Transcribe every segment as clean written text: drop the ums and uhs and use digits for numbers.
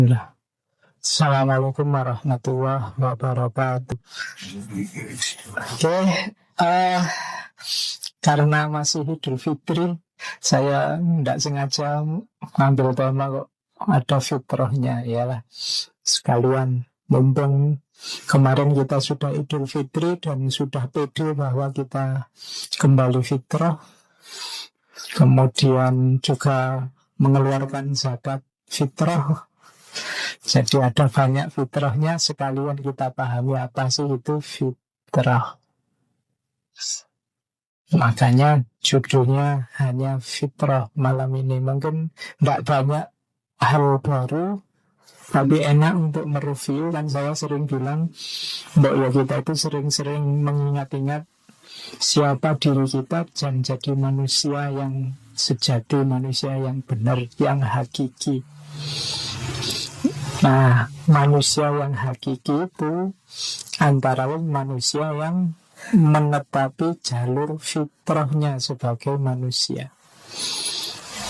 Assalamualaikum warahmatullahi wabarakatuh. Oke, eh, karena masih Idul Fitri, saya tidak sengaja ngambil tema kok ada fitrahnya, yalah sekalian mumpung kemarin kita sudah Idul Fitri dan sudah pede bahwa kita kembali fitrah, kemudian juga mengeluarkan zakat fitrah. Jadi ada banyak fitrahnya, sekalian kita pahami apa sih itu fitrah. Makanya judulnya hanya fitrah malam ini. Mungkin tidak banyak hal baru, tapi enak untuk mereview. Dan saya sering bilang bahwa kita itu sering-sering mengingat-ingat siapa diri kita dan jadi manusia yang sejati, manusia yang benar, yang hakiki. Nah, manusia yang hakiki itu antara lain manusia yang menetapi jalur fitrahnya sebagai manusia.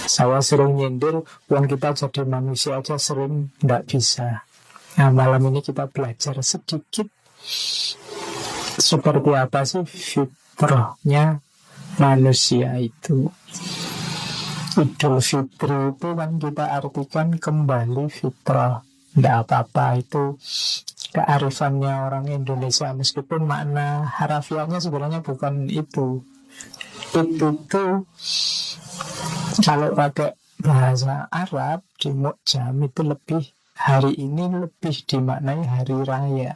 Saya sering nyindir, uang kita jadi manusia aja sering tidak bisa. Nah, malam ini kita belajar sedikit seperti apa sih fitrahnya manusia itu. Idul Fitri itu kan kita artikan kembali fitrah. Tidak apa-apa, itu kearifannya orang Indonesia, meskipun makna harafiahnya sebenarnya bukan itu. Itu kalau pakai bahasa Arab di Mu'jam itu lebih, hari ini lebih dimaknai hari raya.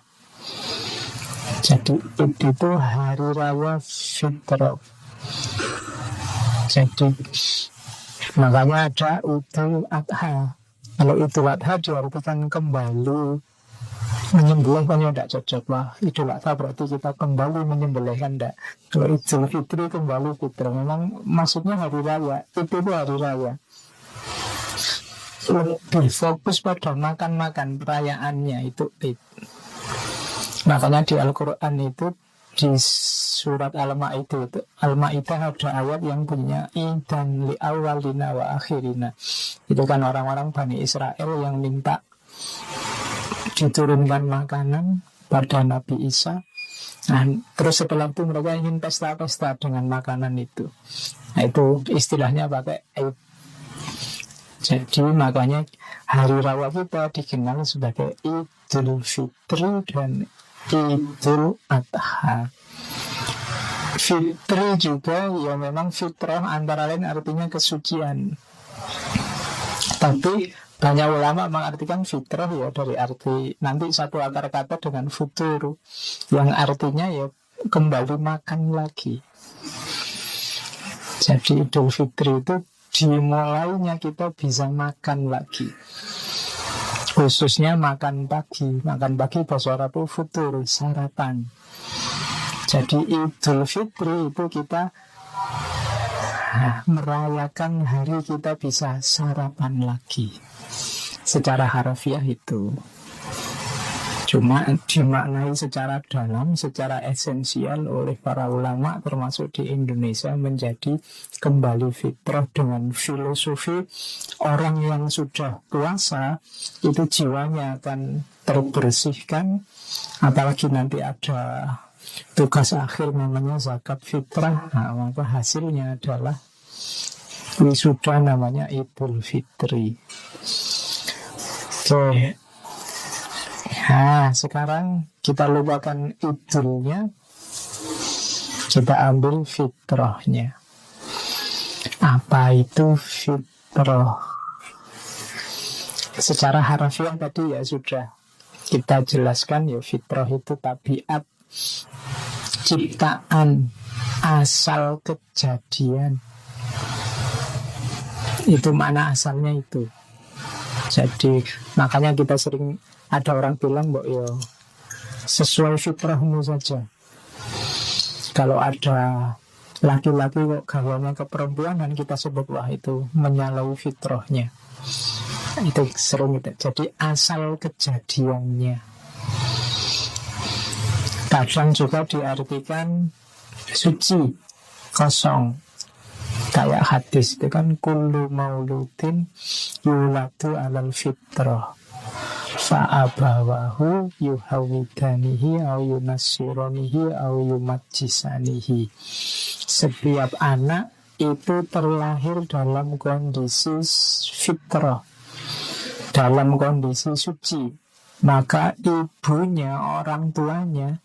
Jadi itu hari raya fitrah. Jadi makanya ada Idul Adha. Kalau Idul Adha diartikan kembali menyembelih, kan ya tidak cocok lah. Idul Adha berarti kita kembali menyembelih, kan tidak. Kalau Idul Fitri kembali fitrah, memang maksudnya hari raya. Itu hari raya. Lebih fokus pada makan-makan perayaannya itu Id. Makanya di Al-Quran itu di surat Al-Ma'idah itu, Al-Ma'idah ada ayat yang punya idan li awalina wa akhirina. Itu kan orang-orang Bani Israel yang minta diturunkan makanan pada Nabi Isa. Nah, terus setelah itu mereka ingin pesta-pesta dengan makanan itu. Nah, itu istilahnya pakai Eid. Jadi makanya hari raya kita dikenal sebagai Idul Fitri dan Idul Adha. Fitri juga ya memang fitrah antara lain artinya kesucian. Tapi banyak ulama mengartikan fitrah ya dari arti nanti satu akar kata dengan futur, yang artinya ya kembali makan lagi. Jadi Idul Fitri itu dimulainya kita bisa makan lagi, khususnya makan pagi. Makan pagi bahasa Arab itu futur, sarapan. Jadi Idul Fitri itu kita merayakan hari kita bisa sarapan lagi. Secara harfiah itu cuma dimaknai secara dalam, secara esensial oleh para ulama termasuk di Indonesia menjadi kembali fitrah dengan filosofi orang yang sudah puasa itu jiwanya akan terbersihkan, apalagi nanti ada tugas akhir namanya zakat fitrah. Nah, maka hasilnya adalah wisuda namanya Idul Fitri. Oke. Nah, sekarang kita lupakan idulnya, kita ambil fitrahnya. Apa itu fitrah? Secara harfiah tadi ya sudah kita jelaskan ya, fitrah itu tabiat, ciptaan, asal kejadian. Itu mana asalnya itu. Jadi makanya kita sering ada orang bilang bahwa ya sesuai fitrahmu saja. Kalau ada laki-laki kok gawanya ke perempuan, dan kita sebut wah itu menyalahi fitrahnya. Itu sering itu. Jadi asal kejadiannya. Kadang juga diartikan suci, kosong. Kayak hadis itu kan kullu mauludin yuladu alal fitrah. Fa'abawahu yuhawidanihi au yunassironihi au yumajjisanihi. Setiap anak itu terlahir dalam kondisi fitrah, dalam kondisi suci. Maka ibunya, orang tuanya,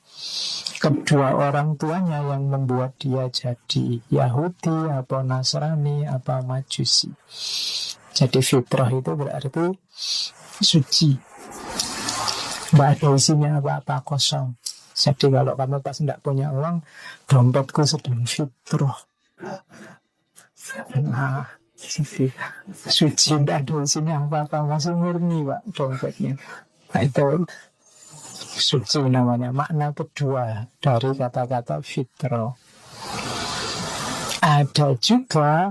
kedua orang tuanya yang membuat dia jadi Yahudi, apa Nasrani, apa Majusi. Jadi fitrah itu berarti suci, nggak ada isinya apa-apa, kosong. Jadi kalau kamu pas tidak punya uang, dompetku sedang fitrah. Nah, suci, tidak ada isinya apa-apa, masih murni Pak dompetnya. Nah, itu suci namanya. Makna kedua dari kata-kata fitrah. Ada juga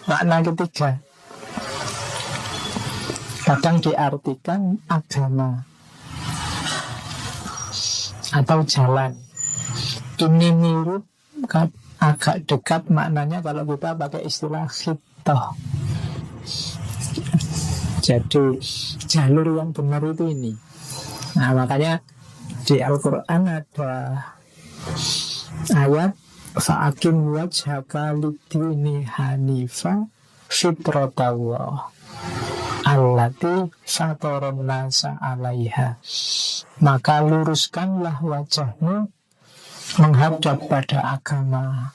makna ketiga, kadang diartikan agama atau jalan. Ini mirip, agak dekat maknanya kalau kita pakai istilah khitoh. Jadi jalur yang benar itu ini. Nah, makanya di Al-Quran ada ayat fa'akim wajhaka lidini hanifa fitratallah allati fataron nasa alaiha. Maka luruskanlah wajahmu menghadap pada agama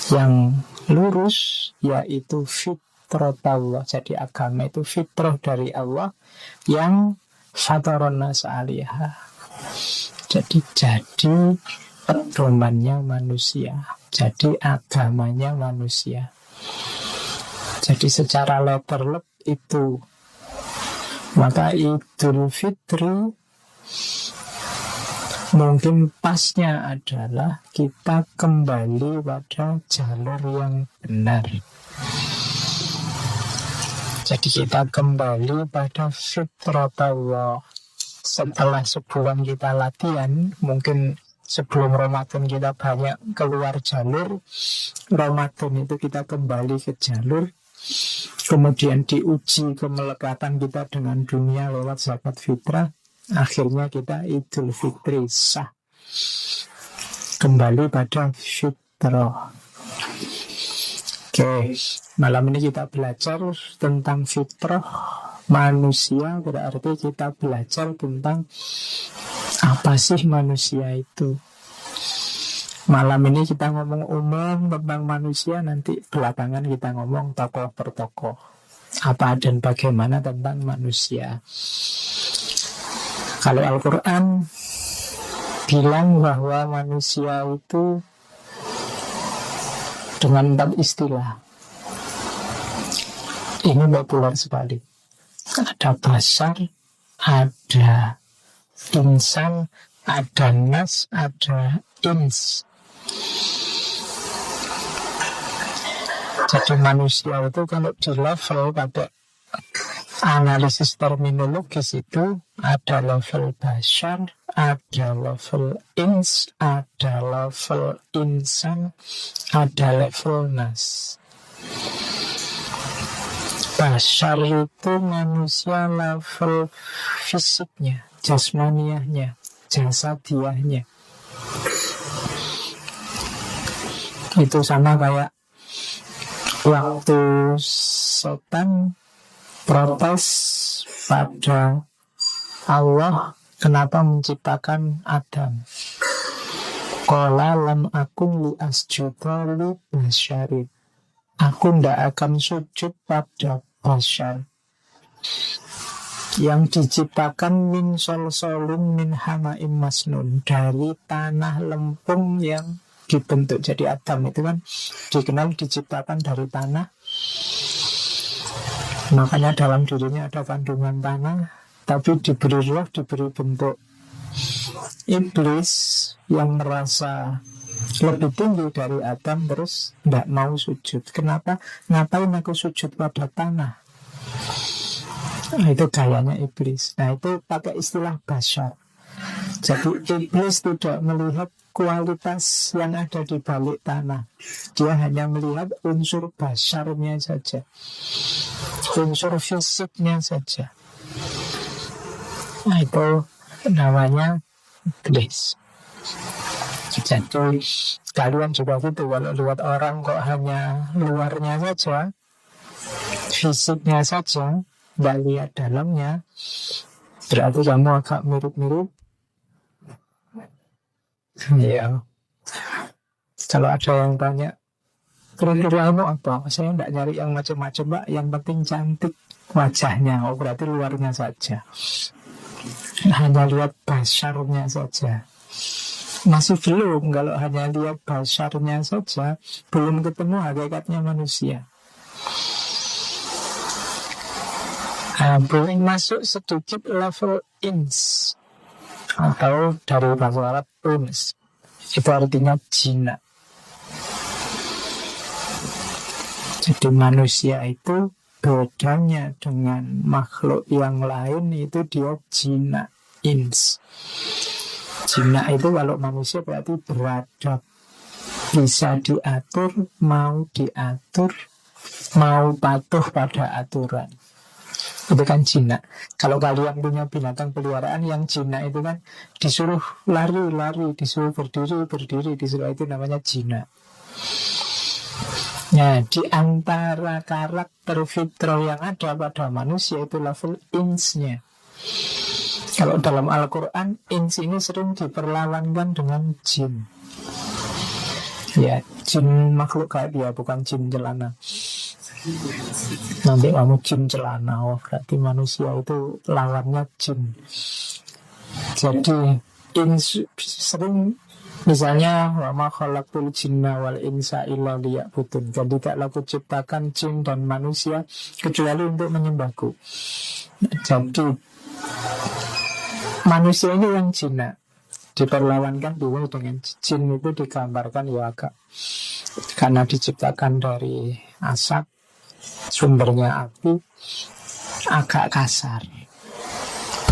yang lurus, yaitu fitratallah. Jadi agama itu fitrah dari Allah yang fataron nasa alaiha. Jadi pedomannya manusia, jadi agamanya manusia. Jadi secara letterlek itu. Maka Idul Fitri mungkin pasnya adalah kita kembali pada jalur yang benar. Jadi kita kembali pada fitratallah. Setelah sebulan kita latihan, mungkin sebelum Ramadan kita banyak keluar jalur, Ramadan itu kita kembali ke jalur, kemudian diuji kemelekatan kita dengan dunia lewat zakat fitrah, akhirnya kita Idul Fitri sah, kembali pada fitrah. Oke, malam ini kita belajar tentang fitrah manusia, berarti kita belajar tentang apa sih manusia itu. Malam ini kita ngomong umum tentang manusia, nanti belakangan kita ngomong tokoh per tokoh, apa dan bagaimana tentang manusia. Kalau Al-Quran bilang bahwa manusia itu dengan 4 istilah. Ini populer sekali. Ada basar, ada insan, ada nas, ada ins. Jadi manusia itu kalau di level pada analisis terminologis itu ada level basar, ada level ins, ada level insan, ada level nas. Basar itu manusia level fisiknya, jasmaniahnya, jasadiahnya. Itu sama kayak waktu setan protes pada Allah kenapa menciptakan Adam. Qala lam akun li asjuda li basyarin. Aku tidak akan sujud pada basar yang diciptakan min solsolun min hamaim masnun, dari tanah lempung yang dibentuk. Jadi Adam itu kan dikenal diciptakan dari tanah, makanya dalam dirinya ada kandungan tanah, tapi diberi roh, diberi bentuk. Iblis yang merasa lebih tinggi dari Adam terus tidak mau sujud. Kenapa? Ngapain aku sujud pada tanah? Nah, itu gayanya iblis. Nah, itu pakai istilah basar. Jadi iblis tidak melihat kualitas yang ada di balik tanah. Dia hanya melihat unsur basarnya saja, unsur fisiknya saja. Nah, itu namanya iblis. Jadi kalian juga gitu, kalau lihat orang kok hanya luarnya saja, fisiknya saja, nggak lihat dalamnya, berarti kamu agak mirip-mirip. Ya, kalau ada yang tanya kriteriamu apa, saya nggak nyari yang macam-macam, Mbak, yang penting cantik wajahnya. Oh, berarti luarnya saja, hanya lihat basarnya saja. Masih belum, kalau hanya lihat basarnya saja, belum ketemu hakikatnya manusia. Boleh masuk sedikit level ins, atau dari bahasa Arab uns, itu artinya jinak. Jadi manusia itu bedanya dengan makhluk yang lain itu dia jinak, ins. Jinak itu kalau manusia berarti beradab, bisa diatur, mau patuh pada aturan. Itu kan jinak. Kalau kalian punya binatang peliharaan yang jinak itu kan disuruh lari, disuruh berdiri, disuruh, itu namanya jinak. Nah, di antara karakter fitrah yang ada pada manusia itu level insnya. Kalau dalam Al-Quran, ins ini sering diperlawankan dengan jin. Ya, jin makhluk gaib ya, bukan jin celana. Nanti kamu jin celana, oh berarti manusia itu lawannya jin. Jadi ins sering, misalnya wa ma khalaqtul jinna wal insa illa liya'budun, dan tidaklah kuciptakan jin dan manusia kecuali untuk menyembahku. Jadi manusia ini yang jinak diperlawankan dulu dengan jin. Itu digambarkan ya agak, karena diciptakan dari asap, sumbernya api, agak kasar,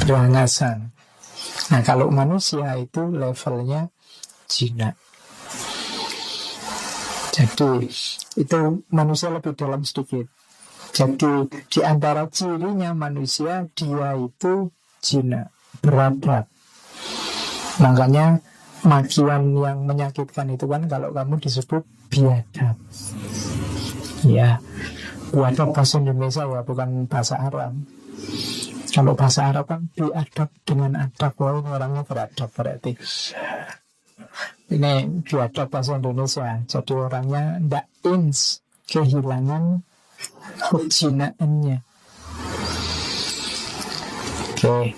berangasan. Nah, kalau manusia itu levelnya jinak. Jadi itu manusia lebih dalam sedikit. Jadi di antara cirinya manusia, dia itu jinak, beradab. Makanya makian yang menyakitkan itu kan kalau kamu disebut biadab. Ya, biadab bahasa Indonesia ya, bukan bahasa Arab. Kalau bahasa Arab kan biadab dengan adab, wah orangnya beradab berarti. Ini biadab bahasa Indonesia. Jadi orangnya ndak ins, kehilangan kejinaannya. Oke.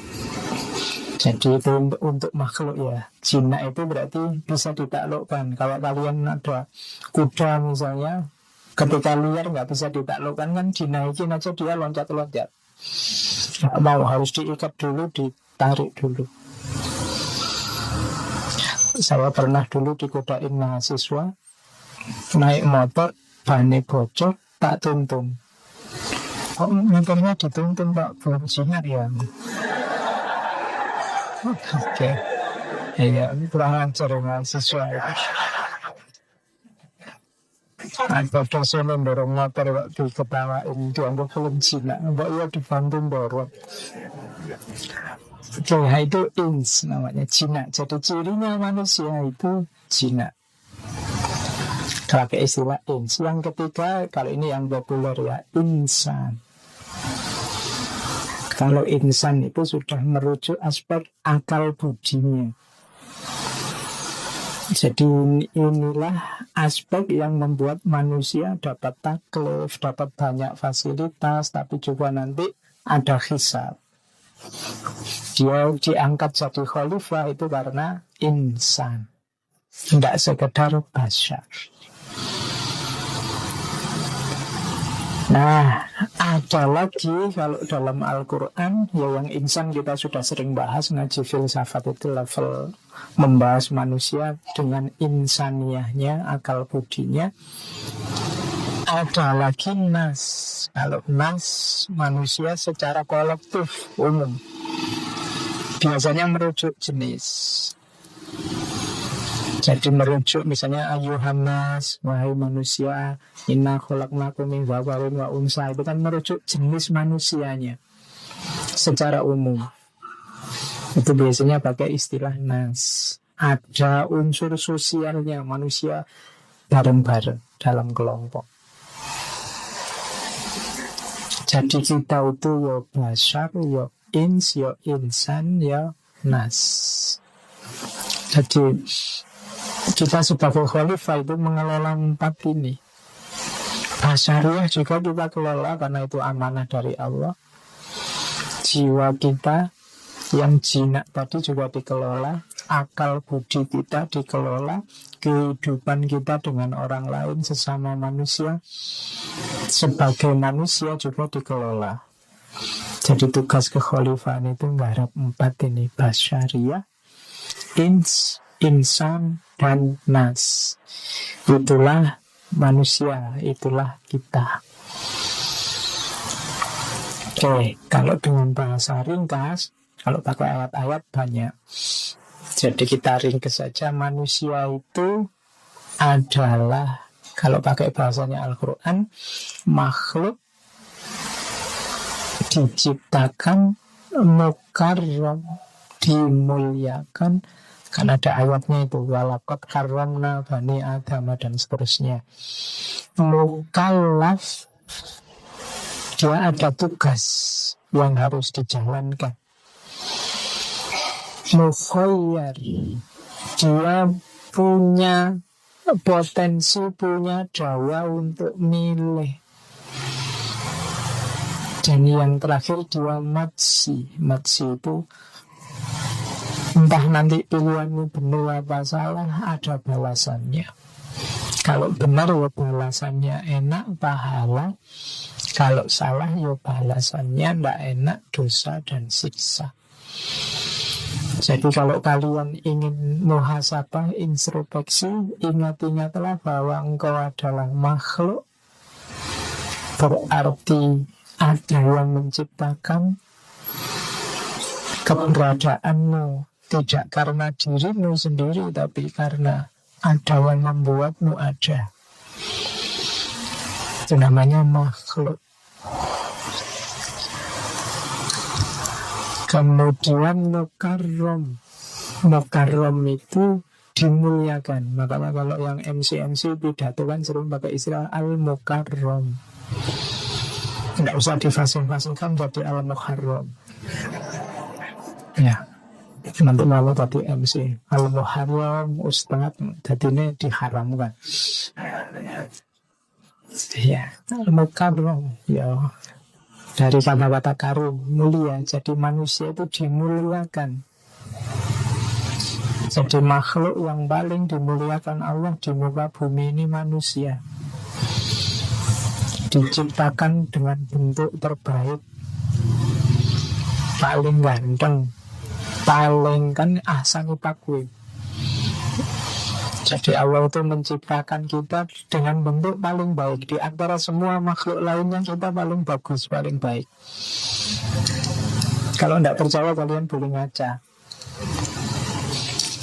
Jadi itu untuk makhluk ya. Jinak itu berarti bisa ditaklukkan. Kalau kalian ada kuda misalnya, ketika liar nggak bisa ditaklukkan, kan dinaikin aja dia loncat-loncat. Nggak mau, harus diikat dulu, ditarik dulu. Saya pernah dulu dikodain mahasiswa, naik motor, bannya bocor, tak tuntun. Kok motornya dituntun Pak? Belum sinar ya? Oke. Iya, kurang ajar mahasiswa. Ada dosen yang dorong motor waktu ketawain, dianggap belum jinak, mbak ya dibantu dorong. Oke, itu ins namanya, jinak. Jadi cirinya manusia itu jinak. Pakai istilah ins. Yang ketiga, kalau ini yang populer ya, insan. Kalau insan itu sudah merujuk aspek akal budinya. Jadi inilah aspek yang membuat manusia dapat taklif, dapat banyak fasilitas, tapi juga nanti ada hisab. Dia diangkat jadi khalifah itu karena insan, tidak sekedar basyar. Nah, ada lagi kalau dalam Al-Quran, ya yang insan kita sudah sering bahas, ngaji filsafat itu level membahas manusia dengan insaniyahnya, akal budinya. Ada lagi nas. Kalau nas, manusia secara kolektif umum, biasanya merujuk jenis. Jadi merujuk misalnya ayuhan nas, wahai manusia, inna khalaqnakum min dzakarin wa unsa, itu kan merujuk jenis manusianya secara umum. Itu biasanya pakai istilah nas. Ada unsur sosialnya manusia bareng-bareng dalam kelompok. Jadi kita itu ya bashar, ya ins, ya insan, ya nas. Jadi kita sebagai khalifah itu mengelola 4 ini. Basyariah juga kita kelola karena itu amanah dari Allah. Jiwa kita yang jinak tadi juga dikelola, akal budi kita dikelola, kehidupan kita dengan orang lain sesama manusia sebagai manusia juga dikelola. Jadi tugas kekhalifahan itu nggarap 4 ini: basyariah, ins, insan, dan nas. Itulah manusia, itulah kita. Oke, kalau dengan bahasa ringkas, kalau pakai ayat-ayat banyak. Jadi kita ringkas saja, manusia itu adalah, kalau pakai bahasanya Al-Quran, makhluk diciptakan mukarram, dimuliakan. Kan ada ayatnya itu, walaqad karramna bani Adam dan seterusnya. Mukallaf, dia ada tugas yang harus dijalankan. Mukhayyar, dia punya potensi, punya daya untuk milih. Dan yang terakhir dia matsi. Matsi itu entah nanti pilihanmu benar apa salah, ada balasannya. Kalau benar ya balasannya enak, pahala. Kalau salah ya balasannya tidak enak, dosa dan siksa. Jadi kalau kalian ingin muhasabah, introspeksi, ingat-ingatlah bahwa engkau adalah makhluk. Berarti ada yang menciptakan. Keberadaanmu tidak karena dirimu sendiri, tapi karena ada yang membuatmu ada. Itu namanya makhluk. Kemudian mukarram. Mukarram itu dimuliakan. Makanya kalau yang MC pidato kan sering pakai istilah al-mukarram. Tidak usah difasung-fasungkan jadi al-muharram. Ya, nanti malu tadi MC al-muharram, ustaz, jadi ini diharamkan. Ya, al-mukarram. Ya, dari kata-kata karum, mulia. Jadi manusia itu dimuliakan. Jadi makhluk yang paling dimuliakan Allah di muka bumi ini manusia. Diciptakan dengan bentuk terbaik, paling ganteng, paling kan ahsanu taqwim. Jadi Allah itu menciptakan kita dengan bentuk paling baik. Di antara semua makhluk lainnya kita paling bagus, paling baik. Kalau tidak percaya kalian boleh ngaca.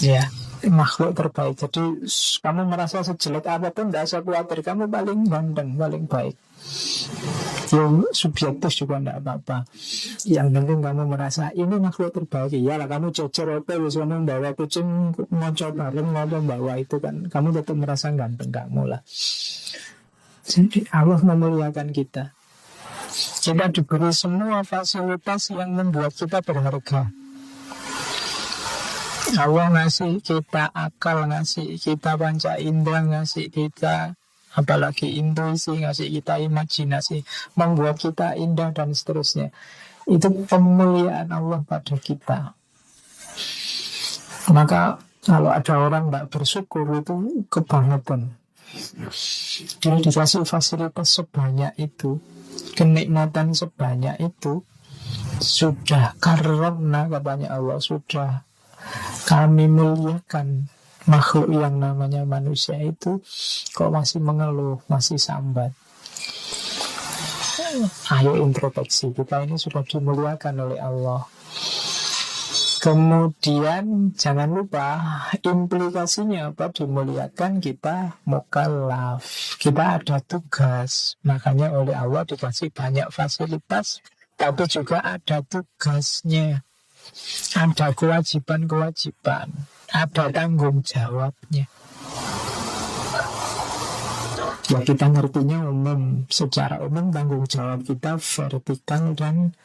Ya, makhluk terbaik. Jadi kamu merasa sejelek apapun tidak usah khawatir, kamu paling ganteng, paling baik. Yang subjektif juga tidak apa-apa. Yang penting kamu merasa ini makhluk terbaik. Iyalah kamu cecer apa, kamu bawa kucing ngocok bareng, kamu bawa itu kan, kamu tetap merasa ganteng kamu lah. Jadi Allah memuliakan kita. Kita diberi semua fasilitas yang membuat kita berharga. Allah ngasih kita akal, ngasih kita panca indera, ngasih kita apalagi intuisi, ngasih kita imajinasi, membuat kita indah dan seterusnya. Itu pemuliaan Allah pada kita. Maka kalau ada orang tidak bersyukur itu kebangetan. Dia dikasih fasilitas sebanyak itu, kenikmatan sebanyak itu, sudah karomna katanya Allah, sudah kami muliakan makhluk yang namanya manusia itu, kok masih mengeluh, masih sambat. Ayo introspeksi, kita ini sudah dimuliakan oleh Allah. Kemudian jangan lupa implikasinya apa? Dimuliakan, kita mukallaf, kita ada tugas. Makanya oleh Allah dikasih banyak fasilitas, tapi juga ada tugasnya. Ada kewajiban-kewajiban, ada tanggung jawabnya. Ya kita ngertinya umum. Secara umum tanggung jawab kita vertikal dan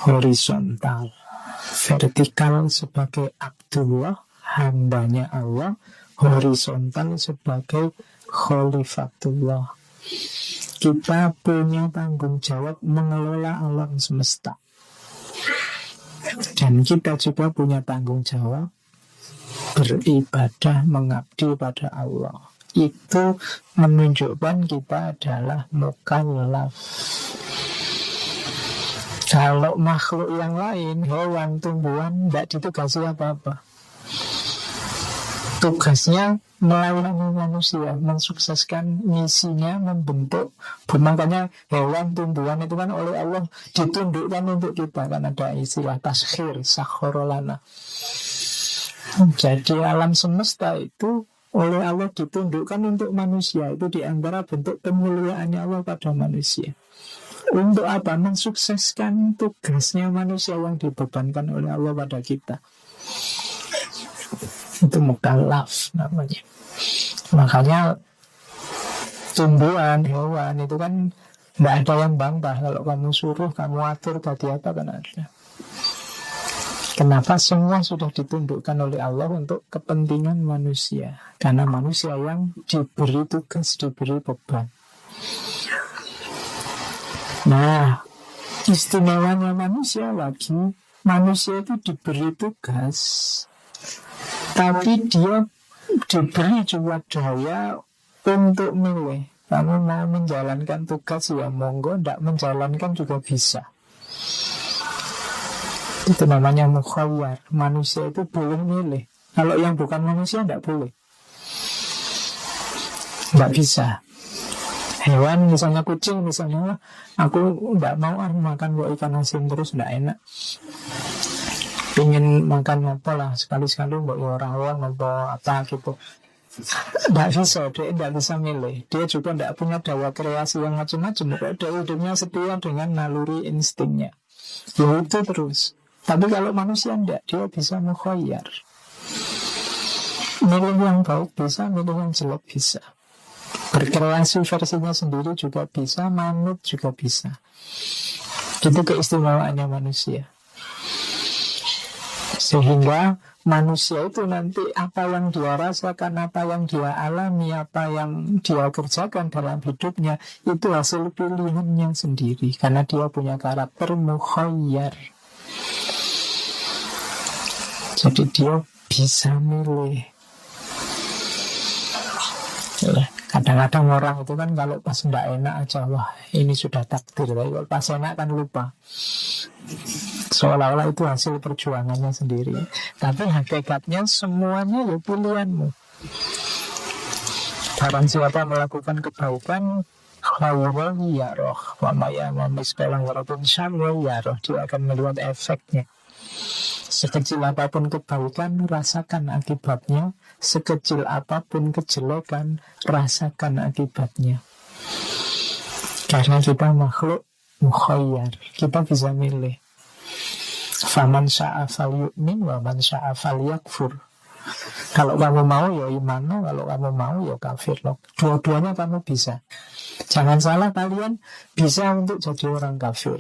horizontal. Vertikal sebagai Abdullah, hambanya Allah. Horizontal sebagai Khalifatullah. Kita punya tanggung jawab mengelola alam semesta. Dan kita juga punya tanggung jawab beribadah, mengabdi pada Allah. Itu menunjukkan kita adalah mukallaf. Kalau makhluk yang lain, hewan, tumbuhan, tidak ditugasi apa-apa. Tugasnya melayani manusia, mensukseskan misinya, membentuk. Makanya hewan, tumbuhan itu kan oleh Allah ditundukkan untuk kita. Kan ada istilah taskhir, sakhorolana. Jadi alam semesta itu oleh Allah ditundukkan untuk manusia. Itu di antara bentuk kemuliaannya Allah pada manusia. Untuk apa? Mensukseskan tugasnya manusia yang dibebankan oleh Allah pada kita. Itu mukallaf namanya. Makanya tumbuhan, hewan itu kan tidak ada yang bantah. Kalau kamu suruh, kamu atur tadi apa kan ada. Kenapa? Semua sudah ditundukkan oleh Allah untuk kepentingan manusia. Karena manusia yang diberi tugas, diberi beban. Nah, istimewanya manusia lagi, manusia itu diberi tugas, tapi dia diberi juga daya untuk milih. Kamu mau menjalankan tugas ya monggo, tidak menjalankan juga bisa. Itu namanya mukhayyar. Manusia itu boleh milih. Kalau yang bukan manusia tidak boleh, tidak bisa. Hewan misalnya kucing misalnya, aku tidak mau makan ikan asin terus, tidak enak. Pengen makan apa lah, sekali-sekali buat orang-orang apa gitu. Tidak bisa, dia tidak bisa milih. Dia juga tidak punya daya kreasi yang macam-macam. Dia hidupnya setia dengan naluri instingnya. Ya itu terus. Tapi kalau manusia tidak, dia bisa mukhayyar. Milih yang baik bisa, milih yang jelek bisa. Berkreasi versinya sendiri juga bisa, manut juga bisa. Itu keistimewaannya manusia. Sehingga manusia itu nanti apa yang dia rasakan, apa yang dia alami, apa yang dia kerjakan dalam hidupnya, itu hasil pilihannya sendiri. Karena dia punya karakter mukhayyar. Jadi dia bisa milih. Kadang-kadang orang itu kan kalau pas tidak enak aja, wah ini sudah takdir. Tapi kalau pas enak kan lupa. Seolah-olah itu hasil perjuangannya sendiri. Tapi hakikatnya semuanya ya pilihanmu. Barang siapa melakukan kebaikan, khairan yarah, wa ma ya'mal mithqala dzarratin syarran yarah, dia akan melihat efeknya. Sekecil apapun kebaikan, rasakan akibatnya. Sekecil apapun kejelekan, rasakan akibatnya. Karena kita makhluk mukhayyar, kita bisa milih. Faman sya'a falyu'min wa man sya'a falyakfur. Kalau kamu mau ya iman, kalau kamu mau ya kafir. Dua-duanya kamu bisa. Jangan salah, kalian bisa untuk jadi orang kafir,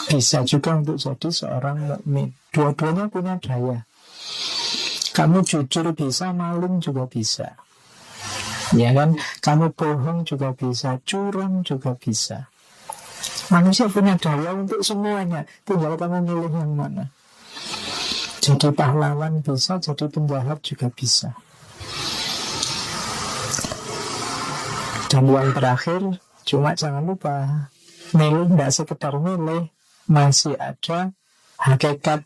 bisa juga untuk jadi seorang mukmin. Dua-duanya punya daya. Kamu jujur bisa, maling juga bisa. Ya kan? Kamu bohong juga bisa, curang juga bisa. Manusia punya daya untuk semuanya. Tinggal kamu milih yang mana. Jadi pahlawan bisa, jadi penjahat juga bisa. Dan yang terakhir, cuma jangan lupa, milih tidak sekedar milih, masih ada hakikat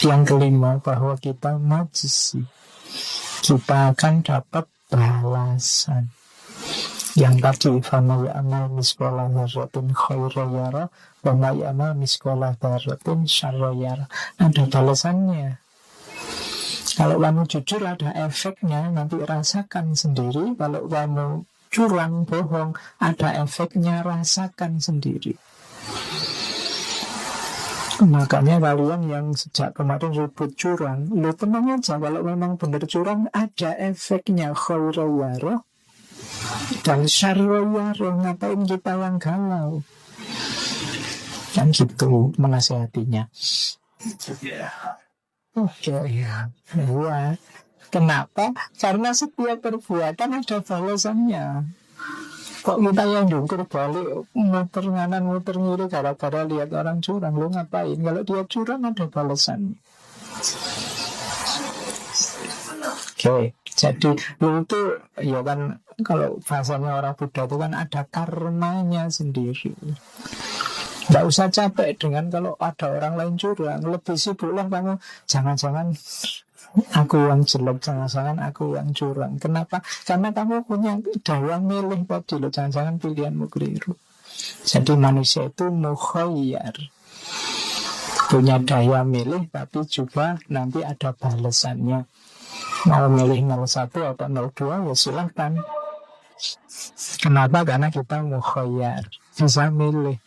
yang kelima, bahwa kita majzi, kita akan dapat balasan. Yang tadi, fama ya'mal misqala dzarratin khairan yara wa ma ya'mal misqala dzarratin syarran yara. Ada balasannya. Kalau kamu jujur ada efeknya, nanti rasakan sendiri. Kalau kamu curang, bohong, ada efeknya, rasakan sendiri. Makanya kalian yang sejak kemarin ribut curang, lu tenang aja, kalau memang benar curang ada efeknya khairawaro dan syarrawaro. Ngapain kita yang galau? Kan gitu menasehatinya. Oke, ya. Kenapa? Karena setiap perbuatan ada balasannya. Kok kita yang dungkur balik muter nganan muter ngiri gara-gara lihat orang curang, lu ngapain? Kalau dia curang ada balasan. Oke, jadi lu itu ya kan, kalau bahasanya orang Buddha itu kan ada karmanya sendiri. Nggak usah capek dengan kalau ada orang lain curang. Lebih sibuklah kamu, jangan-jangan aku yang jelek, jangan-jangan aku yang curang. Kenapa? Karena kamu punya daya milih tadi loh. Jangan-jangan pilihanmu keliru. Jadi manusia itu mukhayyar, punya daya milih, tapi juga nanti ada balasannya. Mau milih 01 atau 02 ya silahkan. Kenapa? Karena kita mukhayyar, bisa milih.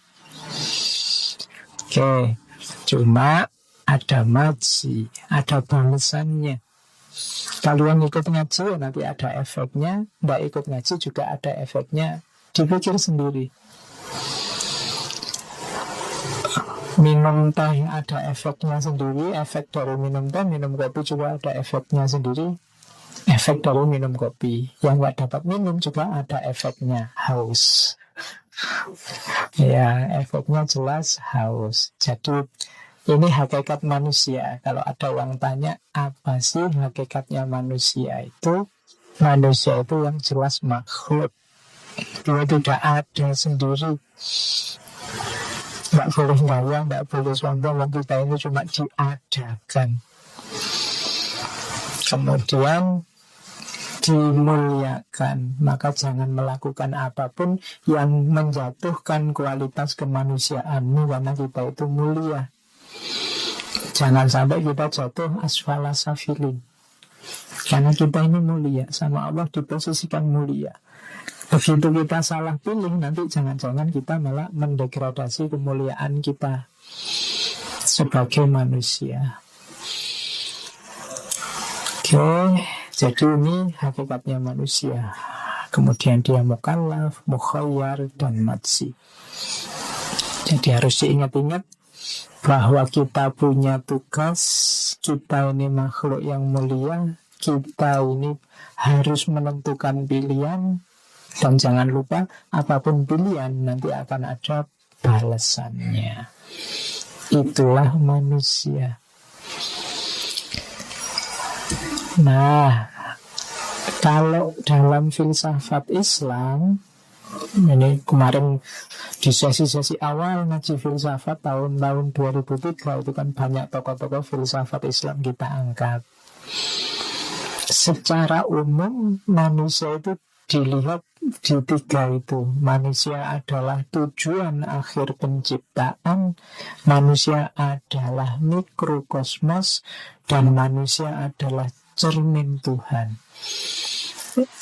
Oke, cuma ada maji, ada balasannya. Kalian ikut ngaji nanti ada efeknya, tidak ikut ngaji juga ada efeknya. Dipikir sendiri. Minum teh ada efeknya sendiri, efek dari minum teh. Minum kopi juga ada efeknya sendiri, efek dari minum kopi. Yang nggak dapat minum juga ada efeknya, haus. Ya, efeknya jelas haus. Jadi ini hakikat manusia. Kalau ada orang tanya apa sih hakikatnya manusia itu, manusia itu yang jelas makhluk. Dia tidak ada sendiri. Nggak boleh gaya, nggak boleh sombong. Kita ini cuma diadakan, kemudian dimuliakan. Maka jangan melakukan apapun yang menjatuhkan kualitas kemanusiaanmu, karena kita itu mulia. Jangan sampai kita jatuh asfala safilin, karena kita ini mulia, sama Allah diposisikan mulia. Begitu kita salah pilih, nanti jangan-jangan kita malah mendegradasi kemuliaan kita sebagai manusia. Oke, jadi ini hakikatnya manusia. Kemudian dia mukallaf, mukhayyar, dan majzi. Jadi harus diingat-ingat bahwa kita punya tugas. Kita ini makhluk yang mulia. Kita ini harus menentukan pilihan. Dan jangan lupa, apapun pilihan nanti akan ada balasannya. Itulah manusia. Nah, kalau dalam filsafat Islam, ini kemarin di sesi-sesi awal ngaji filsafat tahun-tahun 2003 itu kan banyak tokoh-tokoh filsafat Islam kita angkat. Secara umum manusia itu dilihat di tiga itu. Manusia adalah tujuan akhir penciptaan, manusia adalah mikrokosmos, dan manusia adalah cermin Tuhan.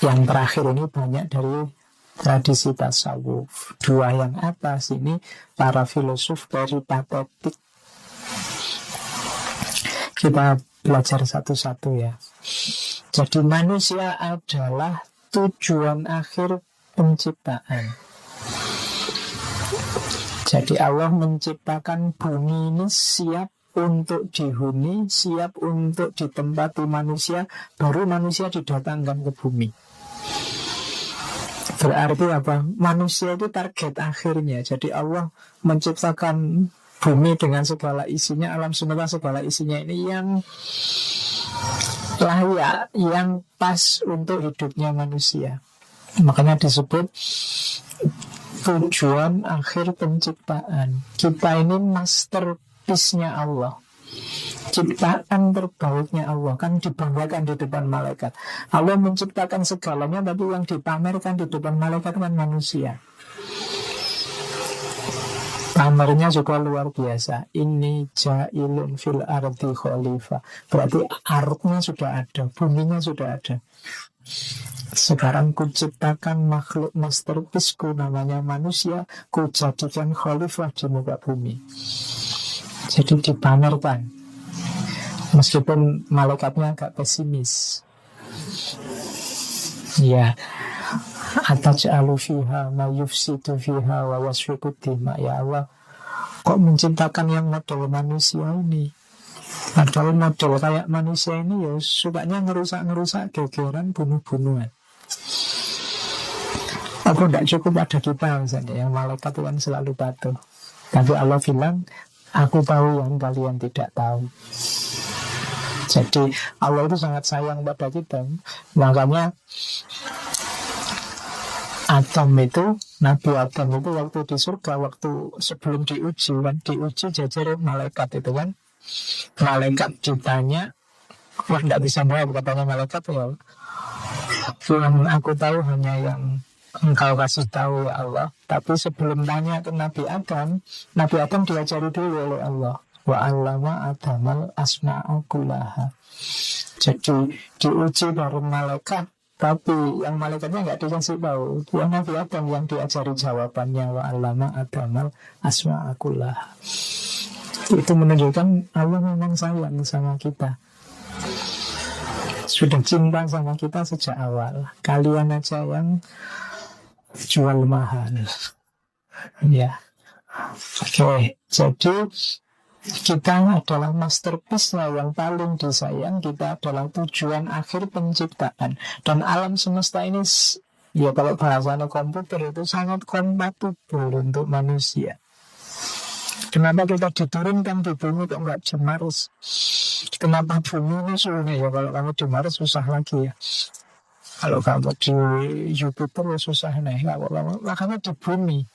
Yang terakhir ini banyak dari tradisi tasawuf. Dua yang atas ini para filosof peripatetik. Kita belajar satu-satu ya. Jadi manusia adalah tujuan akhir penciptaan. Jadi Allah menciptakan bumi ini siap untuk dihuni, siap untuk ditempati manusia, baru manusia didatangkan ke bumi. Berarti apa? Manusia itu target akhirnya. Jadi Allah menciptakan bumi dengan segala isinya, alam semesta segala isinya ini yang layak, yang pas untuk hidupnya manusia. Makanya disebut tujuan akhir penciptaan. Kita ini masterpiece-nya Allah, ciptaan terbaiknya Allah, kan dibanggakan di depan malaikat. Allah menciptakan segalanya, tapi yang dipamerkan di depan malaikat kan manusia. Pamernya juga luar biasa. Ini ja'ilun fil ardi khalifah. Berarti artnya sudah ada, buminya sudah ada. Sekarang ku ciptakan makhluk masterpiece ku namanya manusia, ku jadikan khalifah di muka bumi. Jadi dipamerkan, meskipun malaikatnya agak pesimis. Ya, ataj'alu fiha ma yufsidu fiha wa yasfiku dima. Ya Allah, kok menciptakan yang model manusia ini? Padahal model kayak manusia ini ya sukanya ngerusak-ngerusak, gegeran, bunuh-bunuhan. Aku tidak cukup ada kita misalnya, yang malaikat itu kan selalu patuh. Tapi Allah bilang, aku tahu yang kalian tidak tahu. Jadi Allah itu sangat sayang pada kita. Makanya Adam itu, Nabi Adam itu waktu di surga, waktu sebelum diuji kan, diuji jajar malaikat itu kan. Malaikat ditanya, wah tidak bisa jawab, katanya malaikat, ya yang aku tahu hanya yang engkau kasih tahu ya Allah. Tapi sebelum tanya ke Nabi Adam diajari dulu oleh Allah. Wa 'allama Adamal asma'a kullaha. Jadi diuji dari malaikat, tapi yang malaikatnya nggak dikasih tahu. Yang Nabi Adam yang diajari jawabannya. Wa 'allama Adamal asma'a kullaha. Itu menunjukkan Allah memang sayang sama kita, sudah cinta sama kita sejak awal. Kalian aja yang jual mahal. Ya. Oke, jadi kita adalah masterpiece yang paling disayang. Kita adalah tujuan akhir penciptaan. Dan alam semesta ini, ya kalau bahasanya komputer, itu sangat kompatibel untuk manusia. Kenapa kita diturunkan di bumi kok nggak di Mars? Kenapa bumi ini suhunya? Ya kalau kamu di Mars susah lagi ya. Kalau kamu di Jupiter ya susah nih. Makanya di bumi,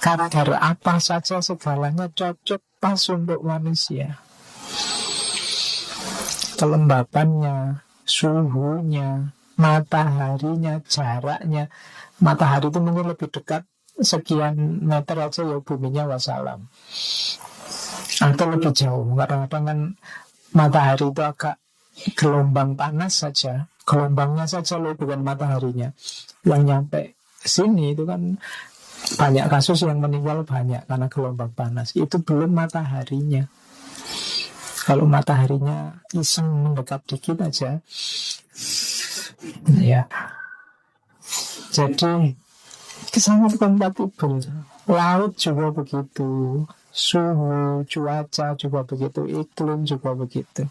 karakter apa saja segalanya cocok pas untuk manusia. Kelembapannya, suhunya, mataharinya, jaraknya. Matahari itu mungkin lebih dekat sekian meter aja ya buminya wassalam, atau lebih jauh. Kadang-kadang kan matahari itu agak gelombang panas saja, gelombangnya saja loh, bukan mataharinya. Yang nyampe sini itu kan banyak kasus yang meninggal banyak karena gelombang panas. Itu belum mataharinya. Kalau mataharinya iseng mendekat dikit aja, ya. Jadi sangat kompatibel. Laut juga begitu, suhu, cuaca juga begitu, iklim juga begitu.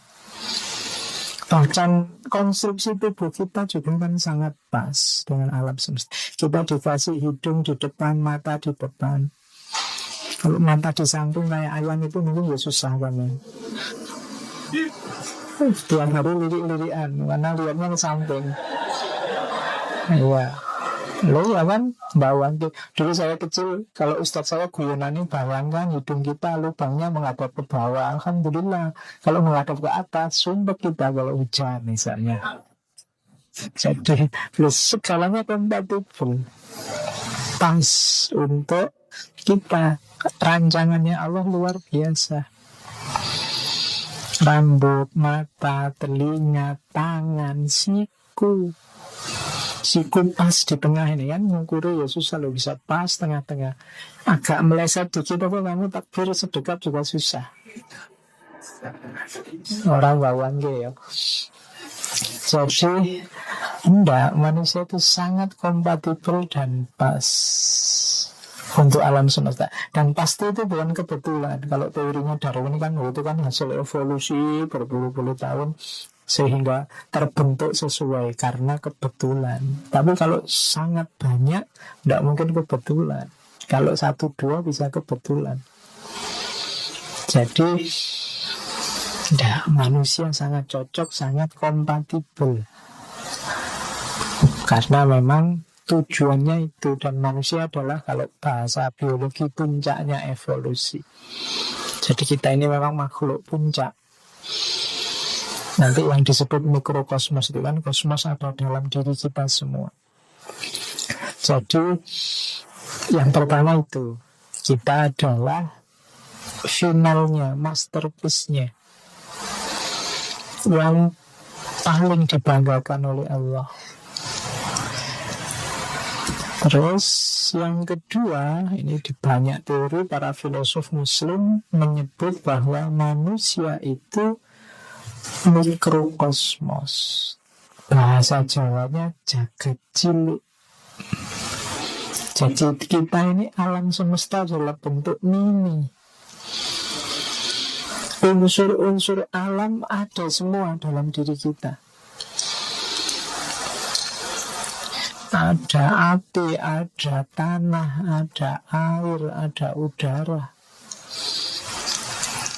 Bahkan konstruksi tubuh kita juga kan sangat pas dengan alam semesta. Kita dikasih hidung di depan, mata di depan. Kalau mata di samping kayak ayam itu mungkin ya susah banget. Tiap hari lirik-lirikan, karena lihatnya ke samping. Iya. Lo ya kan, bawang. Dulu saya kecil, kalau ustadz saya guyonannya bayangkan hidung kita lubangnya menghadap ke bawah. Alhamdulillah, kalau menghadap ke atas sumpah kita kalau hujan misalnya. Jadi segalanya kompatibel, pas untuk kita. Rancangannya Allah luar biasa. Rambut, mata, telinga, tangan, siku pas di tengah ini kan, ngukuri ya susah loh, bisa pas tengah-tengah. Agak meleset dikit apa kamu takbir sedekat juga susah. Orang bawang ya. Jadi enggak, manusia itu sangat kompatibel dan pas untuk alam semesta. Dan pasti itu bukan kebetulan. Kalau teorinya Darwin kan itu kan hasil evolusi berpuluh-puluh tahun sehingga terbentuk sesuai karena kebetulan. Tapi kalau sangat banyak, tidak mungkin kebetulan. Kalau 1-2 bisa kebetulan. Jadi manusia sangat cocok, sangat kompatibel, karena memang tujuannya itu. Dan manusia adalah, kalau bahasa biologi, puncaknya evolusi. Jadi kita ini memang makhluk puncak. Nanti yang disebut mikrokosmos itu kan, kosmos ada dalam diri kita semua. Jadi yang pertama itu, kita adalah finalnya, masterpiece-nya, yang paling dibanggakan oleh Allah. Terus yang kedua, ini di banyak teori para filosof muslim menyebut bahwa manusia itu mikrokosmos. Bahasa Jawanya jagat cilik. Jadi kita ini alam semesta adalah bentuk mini. Unsur-unsur alam ada semua dalam diri kita. Ada api, ada tanah, ada air, ada udara.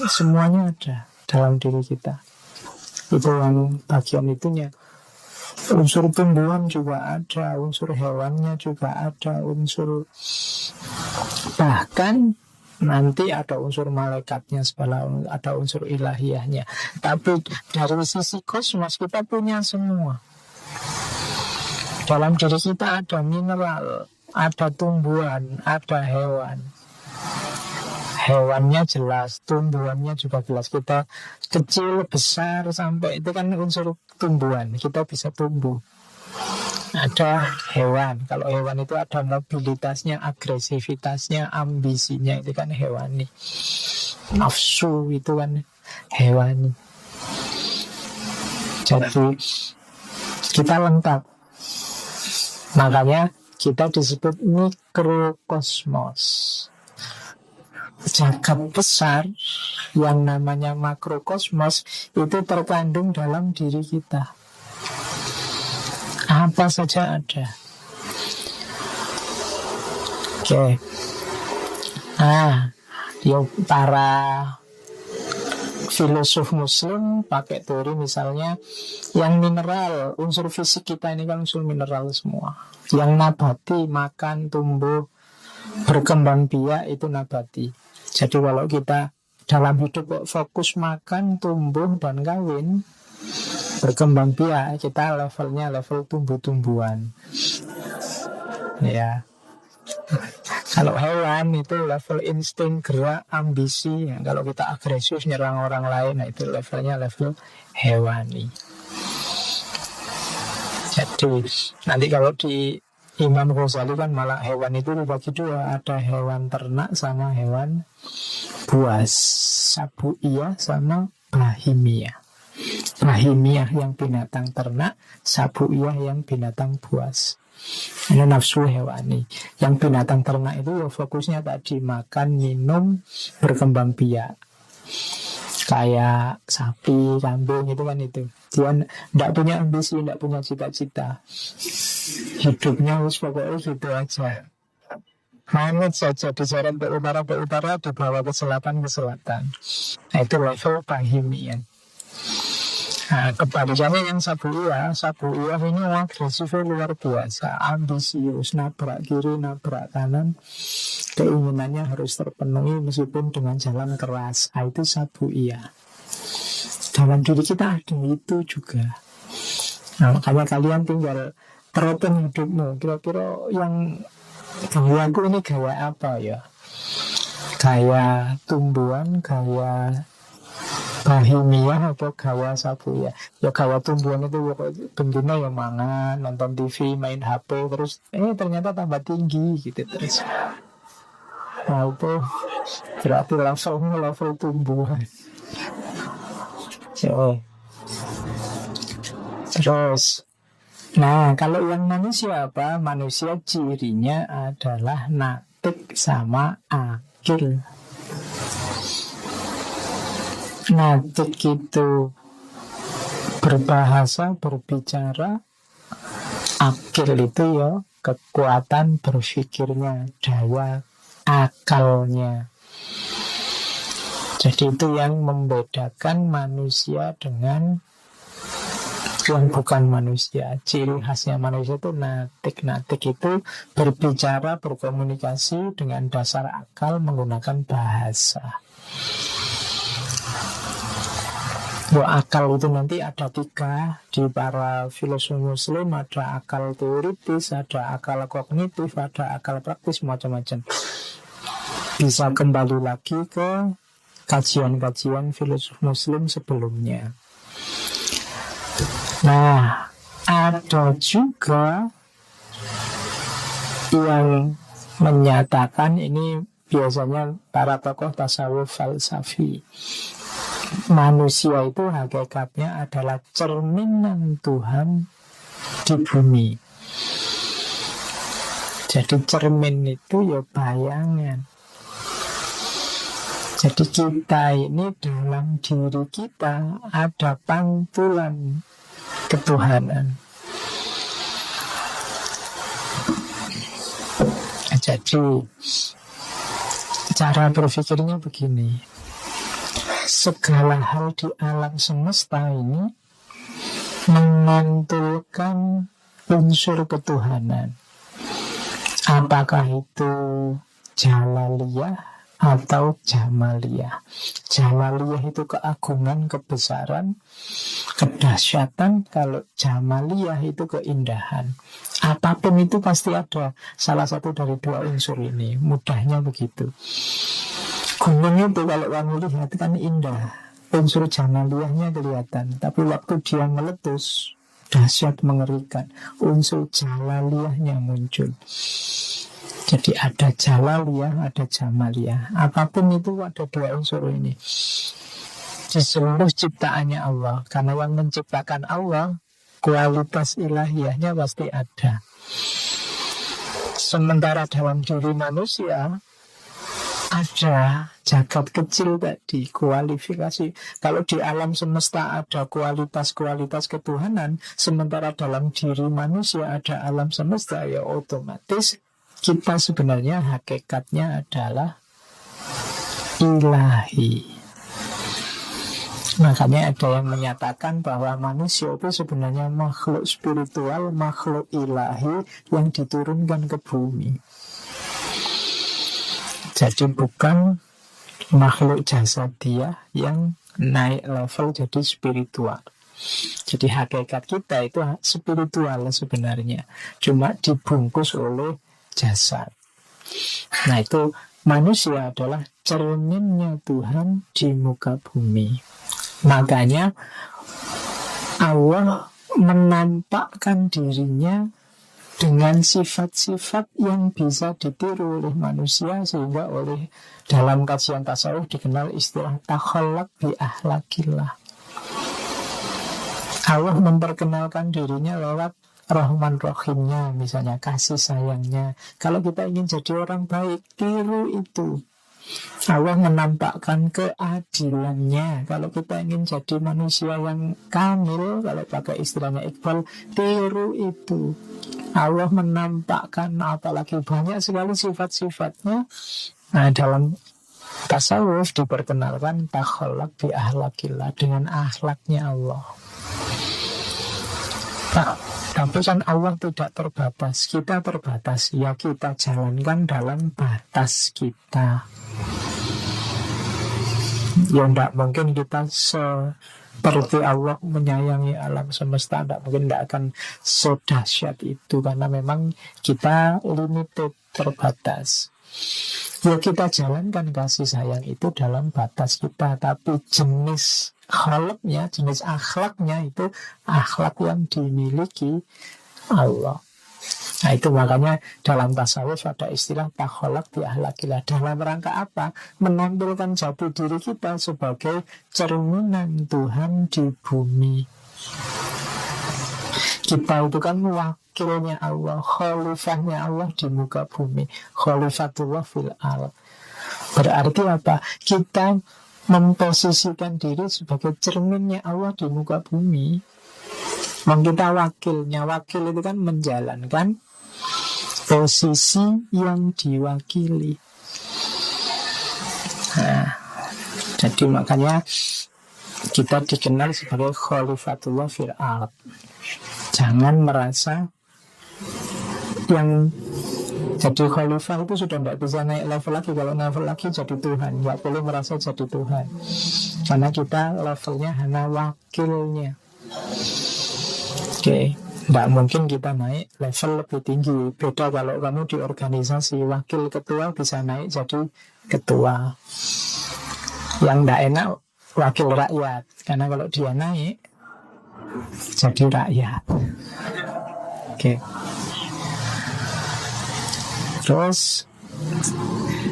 Semuanya ada dalam diri kita. Itu yang bagian itunya. Unsur tumbuhan juga ada, unsur hewannya juga ada, unsur bahkan nanti ada unsur malaikatnya segala, ada unsur ilahiyahnya. Tapi dari sisi kosmos kita punya semua. Dalam diri kita ada mineral, ada tumbuhan, ada hewan. Hewannya jelas, tumbuhannya juga jelas. Kita kecil, besar, sampai itu kan unsur tumbuhan. Kita bisa tumbuh. Ada hewan. Kalau hewan itu ada mobilitasnya, agresivitasnya, ambisinya. Itu kan hewani. Nafsu itu kan hewani. Jadi kita lengkap. Makanya kita disebut mikrokosmos. Jagat besar yang namanya makrokosmos itu terkandung dalam diri kita. Apa saja ada. Oke. Nah, para filosof muslim pakai teori misalnya yang mineral, unsur fisik kita ini kan unsur mineral semua. Yang nabati, makan, tumbuh, berkembang biak itu nabati. Jadi kalau kita dalam hidup fokus makan, tumbuh, dan kawin, berkembang biak, kita levelnya level tumbuh-tumbuhan. Ya. Kalau hewan itu level insting, gerak, ambisi. Kalau kita agresif nyerang orang lain, nah itu levelnya level hewani. Jadi nanti kalau di Imam Ghazali kan malah hewan itu dibagi dua. Ada hewan ternak sama hewan buas. Sabuiyah sama bahimiyah. Bahimiyah yang binatang ternak, sabuiyah yang binatang buas. Ini nafsu hewani. Yang binatang ternak itu ya fokusnya tadi makan, minum, berkembang biak. Kayak sapi, kambing itu kan itu. Dia tidak punya ambisi, tidak punya cita-cita. Hidupnya harus pokoknya gitu aja. Manut saja diseret ke utara, dibawa ke selatan. Nah, itu level bahimian. Nah, kebalikannya yang sabuiyah ini agresifnya luar biasa, ambisius, nabrak kiri, nabrak kanan, keinginannya harus terpenuhi meskipun dengan jalan keras. Nah, itu sabuiyah. Dalam diri kita ada itu juga. Nah, makanya kalian tinggal teropong hidupmu. Kira-kira yang gawaku ini gaya apa ya? Gaya tumbuhan, gaya bahimiyah atau gawa sabuiyah. Ya gawa tumbuhan itu bentuknya ya mangan, nonton TV, main HP, terus ternyata tambah tinggi gitu terus. Nah itu berarti level tumbuhan. So, terus nah kalau yang manusia apa? Manusia cirinya adalah natik sama akil. Natik itu berbahasa, berbicara. Akil itu ya kekuatan berpikirnya, daya akalnya. Jadi itu yang membedakan manusia dengan yang bukan manusia. Ciri khasnya manusia itu natik. Natik itu berbicara, berkomunikasi dengan dasar akal menggunakan bahasa. Akal itu nanti ada 3 di para filosof muslim. Ada akal teoritis, ada akal kognitif, ada akal praktis, macam-macam. Bisa kembali lagi ke kajian-kajian filosof muslim sebelumnya. Nah, ada juga yang menyatakan ini biasanya para tokoh tasawuf falsafi. Manusia itu hakikatnya adalah cerminan Tuhan di bumi. Jadi cermin itu ya bayangan. Jadi kita ini dalam diri kita ada pantulan ketuhanan. Jadi cara berpikirnya begini. Segala hal di alam semesta ini memantulkan unsur ketuhanan. Apakah itu jalaliyah atau jamaliyah. Jalaliyah itu keagungan, kebesaran, kedahsyatan. Kalau jamaliyah itu keindahan. Apapun itu pasti ada salah satu dari dua unsur ini. Mudahnya begitu. Gunung itu kalau kamu lihat kan indah, unsur jamaliyahnya kelihatan. Tapi waktu dia meletus, dahsyat, mengerikan, unsur jalaliyahnya muncul. Jadi ada jalaliyah, ada jamaliyah. Apapun itu ada dua unsur ini di seluruh ciptaannya Allah. Karena yang menciptakan Allah, kualitas ilahiyahnya pasti ada. Sementara dalam diri manusia ada jagat kecil tadi, kualifikasi. Kalau di alam semesta ada kualitas-kualitas ketuhanan, sementara dalam diri manusia ada alam semesta, ya otomatis kita sebenarnya hakikatnya adalah ilahi. Makanya ada yang menyatakan bahwa manusia itu sebenarnya makhluk spiritual, makhluk ilahi yang diturunkan ke bumi. Jadi bukan makhluk jasadiah yang naik level jadi spiritual. Jadi hakikat kita itu spiritual sebenarnya, cuma dibungkus oleh jasad. Nah itu manusia adalah cerminnya Tuhan di muka bumi. Makanya Allah menampakkan dirinya dengan sifat-sifat yang bisa ditiru oleh manusia, sehingga oleh dalam kajian tasawuf dikenal istilah takhallaq bi ahlakillah. Allah memperkenalkan dirinya lewat Rahman Rahimnya, misalnya kasih sayangnya. Kalau kita ingin jadi orang baik, tiru itu. Allah menampakkan keadilannya. Kalau kita ingin jadi manusia yang kamil, kalau pakai istilahnya Iqbal, tiru itu. Allah menampakkan, apalagi banyak sekali sifat-sifatnya. Nah, dalam tasawuf diperkenalkan takhallaq bi ahlakillah, dengan akhlaknya Allah. Tapi kan Allah tidak terbatas, kita terbatas. Ya kita jalankan dalam batas kita. Ya tidak mungkin kita seperti Allah menyayangi alam semesta. Tidak mungkin, tidak akan sedahsyat itu. Karena memang kita limited, terbatas. Ya kita jalankan kasih sayang itu dalam batas kita. Tapi jenis khalaqnya, jenis akhlaknya itu akhlak yang dimiliki Allah. Nah itu makanya dalam tasawuf ada istilah takhallaq bi ahlakillah. Dalam rangka apa? Menampilkan jati diri kita sebagai cerminan Tuhan di bumi. Kita itu kan wakilnya Allah, khalifahnya Allah di muka bumi, khalifatullah fil ardh. Berarti apa? Kita memposisikan diri sebagai cerminnya Allah di muka bumi. Kita wakilnya. Wakil itu kan menjalankan posisi yang diwakili. Nah, jadi makanya kita dikenal sebagai khalifatullah fil ardh. Jangan merasa yang jadi khalifah itu sudah tidak bisa naik level lagi. Kalau level lagi jadi Tuhan, nggak boleh merasa jadi Tuhan. Karena kita levelnya hanya wakilnya. Oke, tidak mungkin kita naik level lebih tinggi. Beda kalau kamu di organisasi, wakil ketua bisa naik jadi ketua. Yang tidak enak wakil rakyat, karena kalau dia naik jadi rakyat. Oke. Terus,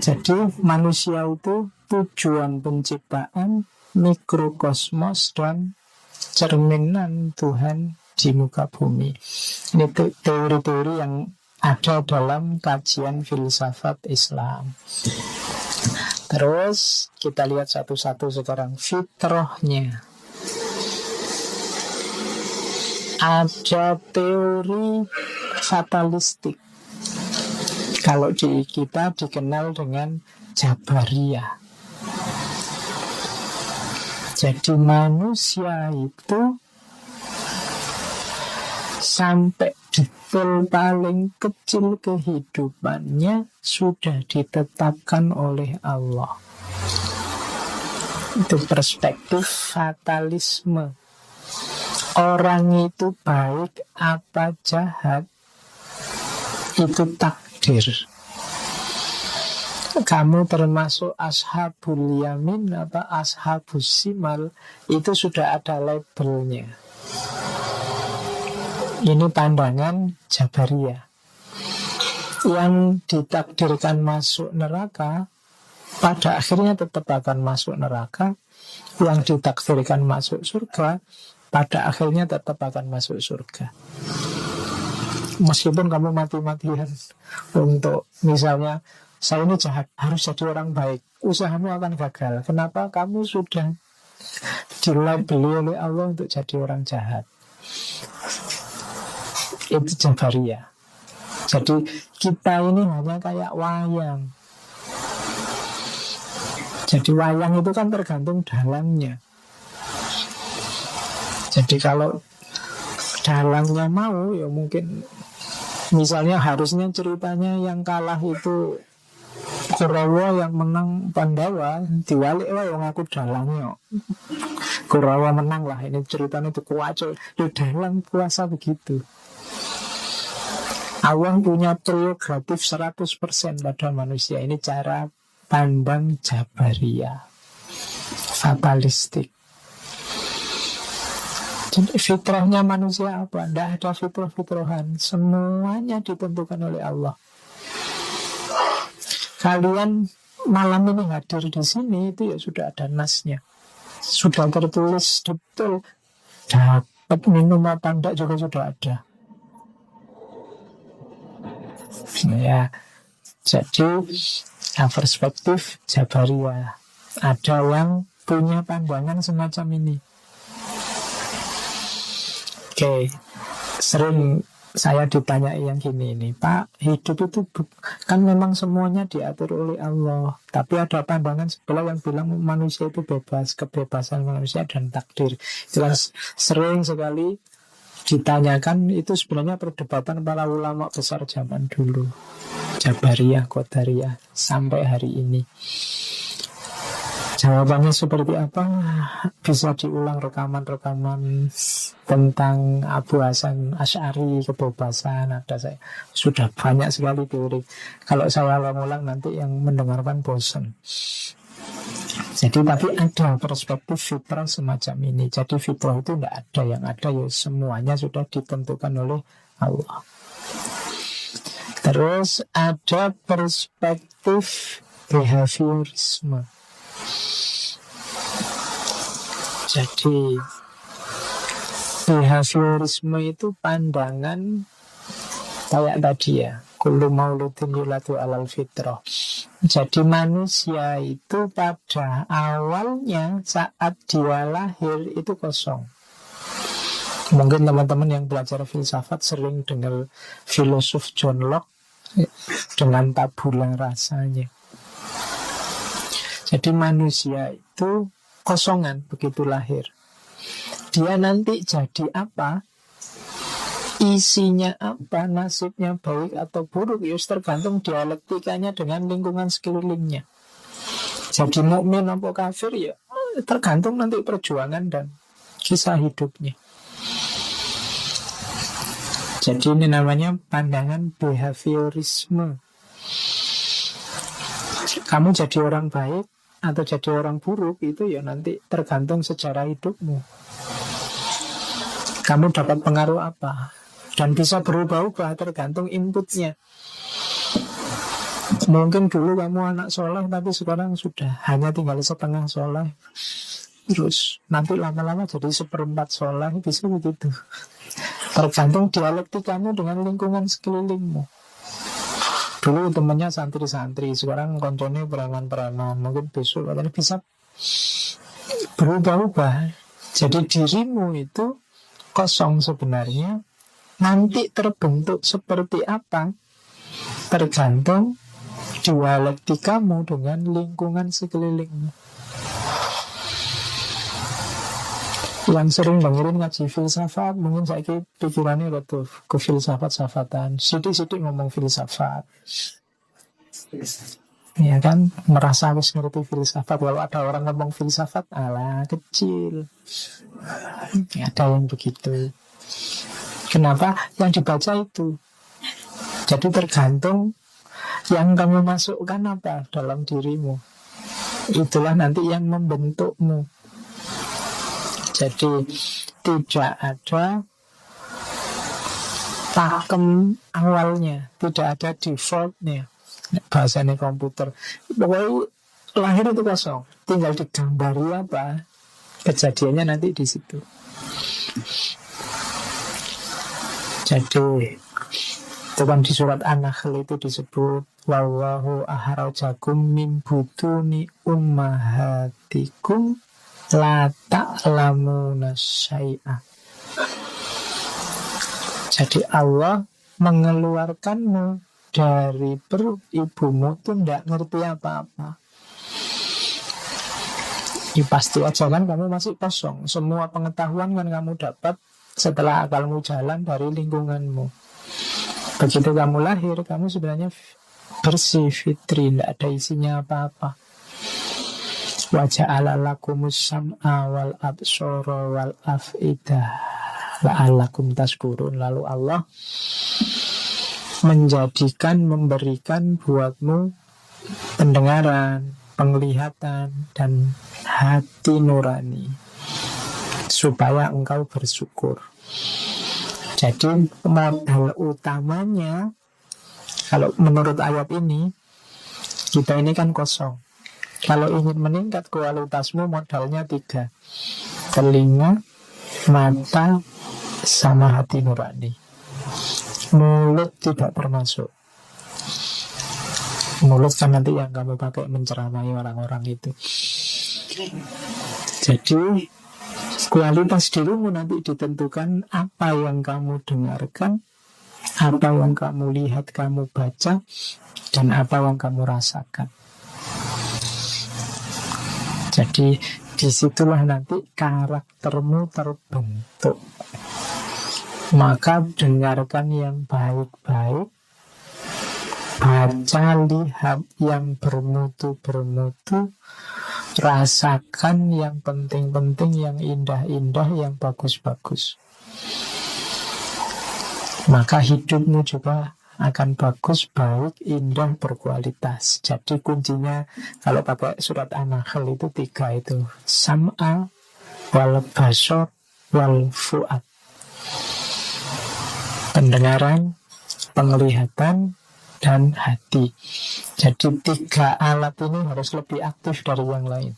jadi manusia itu tujuan penciptaan, mikrokosmos, dan cerminan Tuhan di muka bumi. Ini teori-teori yang ada dalam kajian filsafat Islam. Terus kita lihat satu-satu sekarang fitrahnya. Ada teori fatalistik. Kalau di kita dikenal dengan Jabariyah. Jadi manusia itu sampai detail paling kecil kehidupannya sudah ditetapkan oleh Allah. Itu perspektif fatalisme. Orang itu baik apa jahat itu takdir. Kamu termasuk ashabul yamin atau ashabus simal, itu sudah ada labelnya. Ini pandangan Jabariyah. Yang ditakdirkan masuk neraka pada akhirnya tetap akan masuk neraka. Yang ditakdirkan masuk surga pada akhirnya tetap akan masuk surga. Meskipun kamu mati-matian untuk misalnya saya ini jahat, harus jadi orang baik, usahamu akan gagal. Kenapa? Kamu sudah dilabeli oleh Allah untuk jadi orang jahat. Itu Jabariyah. Jadi kita ini hanya kayak wayang. Jadi wayang itu kan tergantung dalangnya. Jadi kalau dalangnya mau, ya mungkin misalnya harusnya ceritanya yang kalah itu Kurawa, yang menang Pandawa, diwalik lah yang aku dalangnya. Kurawa menang lah, ini ceritanya itu kuaco. Di dalang puasa begitu. Allah punya prerogatif 100% pada manusia. Ini cara pandang Jabariyah, fatalistik. Jadi fitrahnya manusia apa? Tidak ada fitrah-fitrahan. Semuanya ditentukan oleh Allah. Kalian malam ini hadir di sini, itu ya sudah ada nasnya. Sudah tertulis betul. Dapat minum apa enggak juga sudah ada. Ya, jadi perspektif Jabariyah. Ada yang punya pandangan semacam ini. Oke, sering saya ditanya yang gini ini, Pak, hidup itu kan memang semuanya diatur oleh Allah, tapi ada pandangan sebelah yang bilang manusia itu bebas, kebebasan manusia dan takdir. Itu kan sering sekali ditanyakan. Itu sebenarnya perdebatan para ulama besar zaman dulu, Jabariyah, Qadariyah, sampai hari ini. Jawabannya seperti apa? Bisa diulang rekaman-rekaman tentang Abu Hasan Asy'ari, kebebasan. Saya sudah banyak sekali teori. Kalau saya ulang-ulang nanti yang mendengarkan bosan. Jadi tapi ada perspektif fitrah semacam ini. Jadi fitrah itu tidak ada, yang ada ya semuanya sudah ditentukan oleh Allah. Terus ada perspektif behaviorisme. Jadi behaviorisme itu pandangan kayak tadi ya, kullu mauludin yuladu alal fitrah. Jadi manusia itu pada awalnya saat dia lahir itu kosong. Mungkin teman-teman yang belajar filsafat sering dengar filosof John Locke dengan tabula rasanya. Jadi manusia itu kosongan begitu lahir. Dia nanti jadi apa, isinya apa, nasibnya baik atau buruk, ya tergantung dialektikanya dengan lingkungan sekelilingnya. Jadi mukmin atau kafir ya tergantung nanti perjuangan dan kisah hidupnya. Jadi ini namanya pandangan behaviorisme. Kamu jadi orang baik atau jadi orang buruk itu ya nanti tergantung sejarah hidupmu. Kamu dapat pengaruh apa? Dan bisa berubah-ubah tergantung inputnya. Mungkin dulu kamu anak soleh, tapi sekarang sudah hanya tinggal setengah soleh. Terus nanti lama-lama jadi seperempat soleh, bisa begitu. Tergantung dialektikamu dengan lingkungan sekelilingmu. Dulu temennya santri-santri, sekarang konconnya preman-preman. Mungkin besok katanya bisa berubah-ubah. Jadi dirimu itu kosong sebenarnya. Nanti terbentuk seperti apa tergantung dialektikamu dengan lingkungan sekelilingmu. Yang sering dengerin ngaji filsafat, mungkin saya pikirannya ke filsafat-safatan. Sidik-sidik ngomong filsafat, ya kan, merasa harus ngerti filsafat. Kalau ada orang ngomong filsafat, ala kecil. Ada yang begitu. Kenapa? Yang dibaca itu. Jadi tergantung yang kamu masukkan apa dalam dirimu. Itulah nanti yang membentukmu. Jadi tidak ada pakem awalnya, tidak ada defaultnya. Bahasanya komputer, pokoknya lahir itu kosong, tinggal digambari apa kejadiannya nanti di situ. Jadi itu kan di surat An-Nahl itu disebut wallahu ahrajakum min butuni ummahatikum la ta'lamuna syai'a. Jadi Allah mengeluarkanmu dari perut ibumu tuh tidak ngerti apa-apa. Ya pasti aja kan kamu masih kosong. Semua pengetahuan kan kamu dapat setelah akalmu jalan dari lingkunganmu. Begitu kamu lahir, kamu sebenarnya bersih, fitri, tidak ada isinya apa-apa. Wa ja'ala lakumus sam'a wal absara wal af'idah la'allakum tashkurun. Lalu Allah memberikan buatmu pendengaran, penglihatan, dan hati nurani supaya engkau bersyukur. Jadi modal utamanya, kalau menurut ayat ini, kita ini kan kosong. Kalau ingin meningkat kualitasmu, modalnya 3: telinga, mata, sama hati nurani. Mulut tidak termasuk. Mulut kan nanti yang kamu pakai menceramai orang-orang itu. Jadi kualitas dirimu nanti ditentukan apa yang kamu dengarkan, apa yang kamu lihat, kamu baca, dan apa yang kamu rasakan. Jadi disitulah nanti karaktermu terbentuk. Maka dengarkan yang baik-baik, baca, lihat yang bermutu-bermutu, rasakan yang penting-penting, yang indah-indah, yang bagus-bagus. Maka hidupmu juga akan bagus, baik, indah, berkualitas. Jadi kuncinya kalau pakai surat An-Nahl itu 3 itu: sam'a, wal basar, wal fu'ad. Pendengaran, penglihatan, dan hati. Jadi 3 alat ini harus lebih aktif dari yang lain.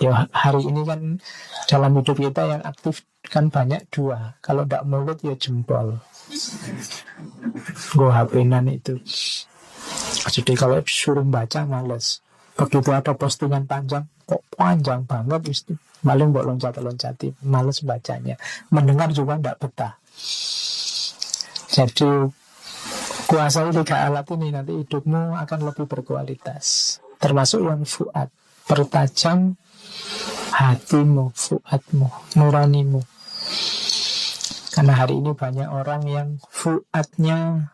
Ya, hari ini kan dalam hidup kita yang aktif kan banyak 2. Kalau tidak mulut ya jempol. Gue HP-nan itu. Jadi kalau suruh baca males. Begitu ada postingan panjang, kok panjang banget itu, maling buat loncat-loncati, males bacanya. Mendengar juga tidak betah. Jadi kuasai 3 alat ini, nanti hidupmu akan lebih berkualitas. Termasuk yang fuad, pertajam hatimu, fuadmu, nuranimu. Karena hari ini banyak orang yang fuadnya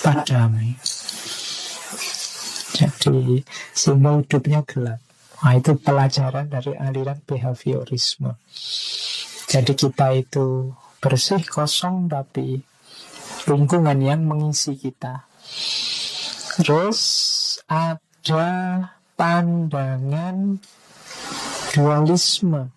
padam, jadi sehingga hidupnya gelap. Nah, itu pelajaran dari aliran behaviorisme. Jadi kita itu bersih, kosong, tapi lingkungan yang mengisi kita. Terus ada pandangan dualisme.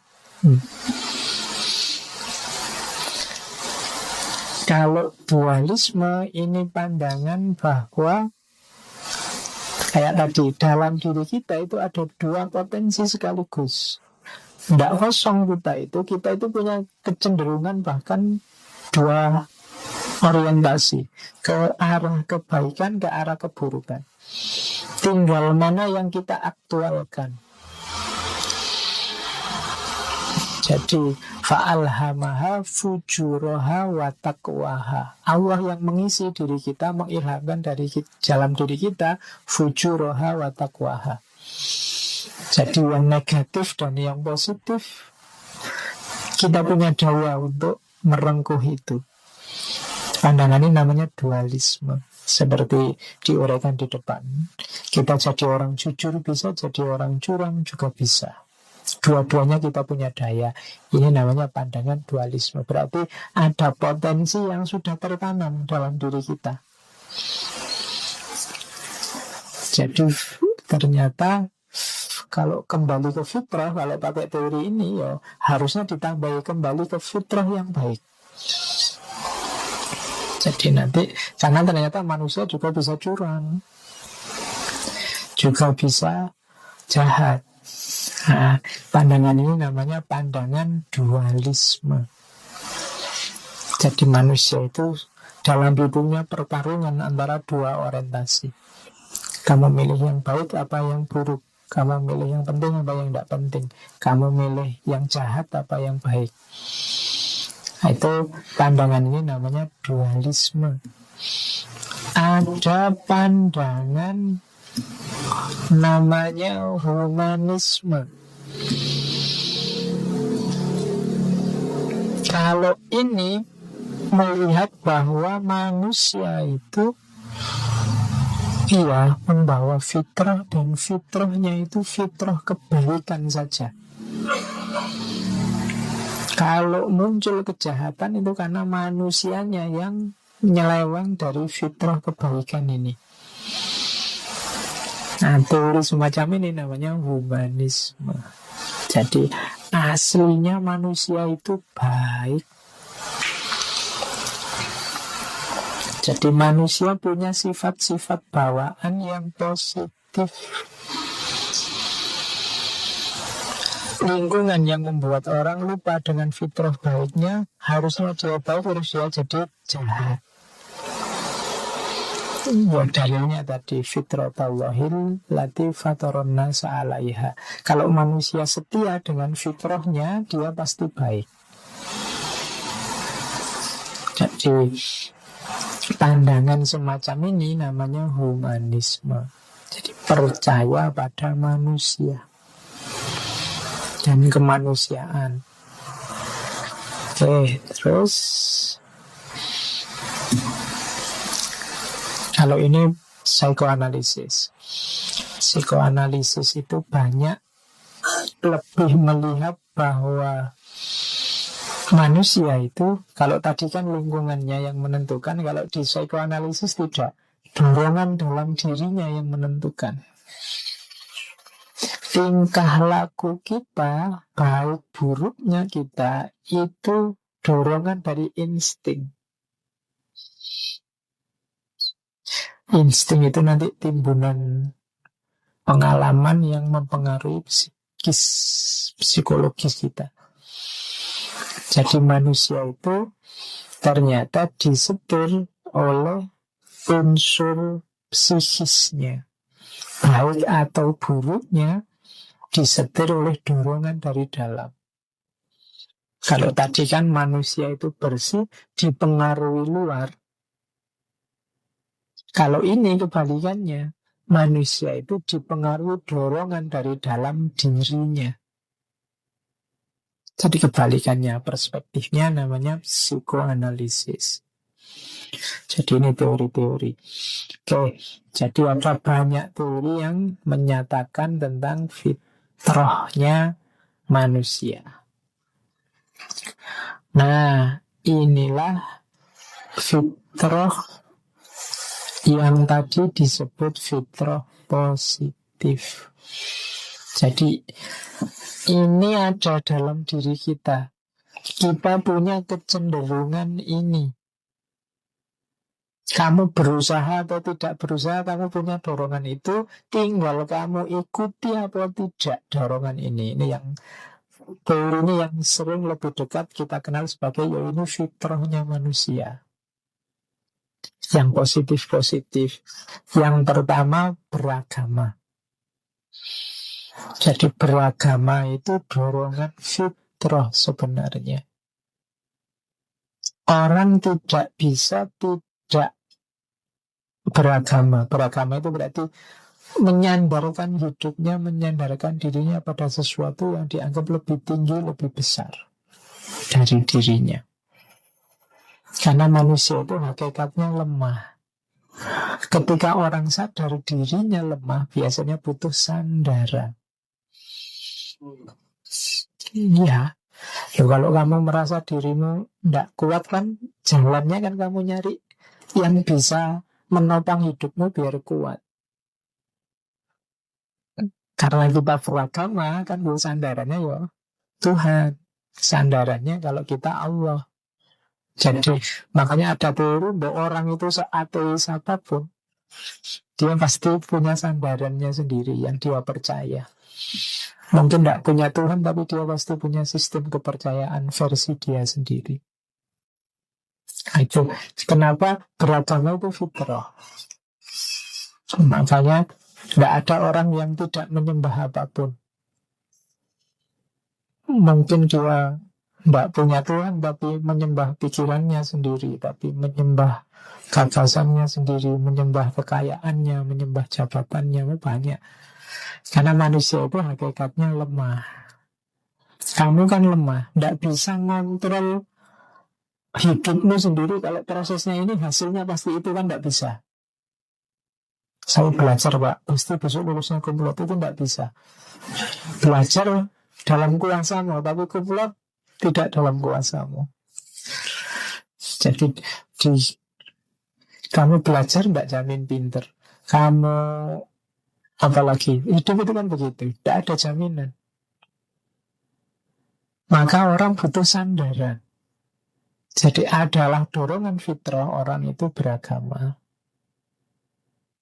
Kalau dualisme ini pandangan bahwa kayak tadi, dalam diri kita itu ada dua potensi sekaligus. Tidak kosong kita itu punya kecenderungan bahkan dua orientasi, ke arah kebaikan, ke arah keburukan. Tinggal mana yang kita aktualkan. Jadi fa'alhamaha fujuraha wa taqwaha. Allah yang mengisi diri kita, mengilhamkan dari dalam diri kita fujuraha wa taqwaha. Jadi yang negatif dan yang positif kita punya daya untuk merengkuh itu. Pandangan ini namanya dualisme. Seperti diuraikan di depan, kita jadi orang jujur bisa, jadi orang curang juga bisa. Dua-duanya kita punya daya. Ini namanya pandangan dualisme. Berarti ada potensi yang sudah tertanam dalam diri kita. Jadi ternyata kalau kembali ke fitrah, kalau pakai teori ini ya harusnya ditambahi kembali ke fitrah yang baik. Jadi nanti, karena ternyata manusia juga bisa curang, juga bisa jahat. Nah, pandangan ini namanya pandangan dualisme. Jadi manusia itu dalam hidupnya pertarungan antara dua orientasi. Kamu milih yang baik apa yang buruk, kamu milih yang penting apa yang tidak penting, kamu milih yang jahat apa yang baik. Nah, itu pandangan ini namanya dualisme. Ada pandangan namanya humanisme. Kalau ini melihat bahwa manusia itu membawa fitrah, dan fitrahnya itu fitrah kebaikan saja. Kalau muncul kejahatan itu karena manusianya yang menyeleweng dari fitrah kebaikan ini. Nah, teori semacam ini namanya humanisme. Jadi aslinya manusia itu baik. Jadi manusia punya sifat-sifat bawaan yang positif. Lingkungan yang membuat orang lupa dengan fitrah baiknya, harusnya dia baik, harus dia jadi jahat. Dalilnya tadi fitratallahi lati fataronna sa'alaiha. Kalau manusia setia dengan fitrahnya, dia pasti baik. Jadi pandangan semacam ini namanya humanisme. Jadi percaya pada manusia dan kemanusiaan. Oke, terus kalau ini psikoanalisis. Psikoanalisis itu banyak lebih melihat bahwa manusia itu, kalau tadi kan lingkungannya yang menentukan, kalau di psikoanalisis tidak. Dorongan dalam dirinya yang menentukan. Tingkah laku kita, baik buruknya kita, itu dorongan dari insting. Insting itu nanti timbunan pengalaman yang mempengaruhi psikologis kita. Jadi manusia itu ternyata disetir oleh unsur psikisnya. Baik atau buruknya disetir oleh dorongan dari dalam. Kalau tadi kan manusia itu bersih dipengaruhi luar. Kalau ini kebalikannya, manusia itu dipengaruhi dorongan dari dalam dirinya. Jadi kebalikannya, perspektifnya namanya psikoanalisis. Jadi ini teori-teori. Oke, jadi ada banyak teori yang menyatakan tentang fitrahnya manusia. Nah, inilah fitrah yang tadi disebut fitrah positif. Jadi ini ada dalam diri kita. Kita punya kecenderungan ini. Kamu berusaha atau tidak berusaha, kamu punya dorongan itu. Tinggal kamu ikuti apa tidak dorongan ini. Ini yang teori ini yang sering lebih dekat kita kenal sebagai yaitu fitrahnya manusia. Yang positif-positif. Yang pertama beragama. Jadi beragama itu dorongan fitrah sebenarnya. Orang tidak bisa tidak beragama. Beragama itu berarti menyandarkan hidupnya, menyandarkan dirinya pada sesuatu yang dianggap lebih tinggi, lebih besar dari dirinya. Karena manusia itu hakikatnya lemah. Ketika orang sadar dirinya lemah, biasanya butuh sandaran. Iya. Loh, kalau kamu merasa dirimu tidak kuat kan, jalannya kan kamu nyari yang bisa menopang hidupmu biar kuat. Karena kita beragama kan sandarannya ya Tuhan. Sandarannya kalau kita Allah. Jadi makanya ada teori bahwa orang itu seateis apapun, dia pasti punya sandarannya sendiri yang dia percaya. Mungkin tidak punya Tuhan, tapi dia pasti punya sistem kepercayaan versi dia sendiri. Nah, itu kenapa beragama itu fitrah. Makanya tidak ada orang yang tidak menyembah apapun. Mungkin dia tidak punya Tuhan, tapi menyembah pikirannya sendiri, tapi menyembah gagasannya sendiri, menyembah kekayaannya, menyembah jabatannya, banyak. Karena manusia itu hakikatnya lemah. Kamu kan lemah, tidak bisa ngontrol hidupmu sendiri. Kalau prosesnya ini hasilnya pasti itu kan tidak bisa. Saya belajar Pak, pasti besok lulusnya kumlot itu tidak bisa. Belajar dalam kuasamu, tapi kumlot tidak dalam kuasamu. Jadi kamu belajar tidak jamin pinter. Kamu apalagi hidup itu kan begitu, tidak ada jaminan. Maka orang butuh sandaran. Jadi adalah dorongan fitrah orang itu beragama.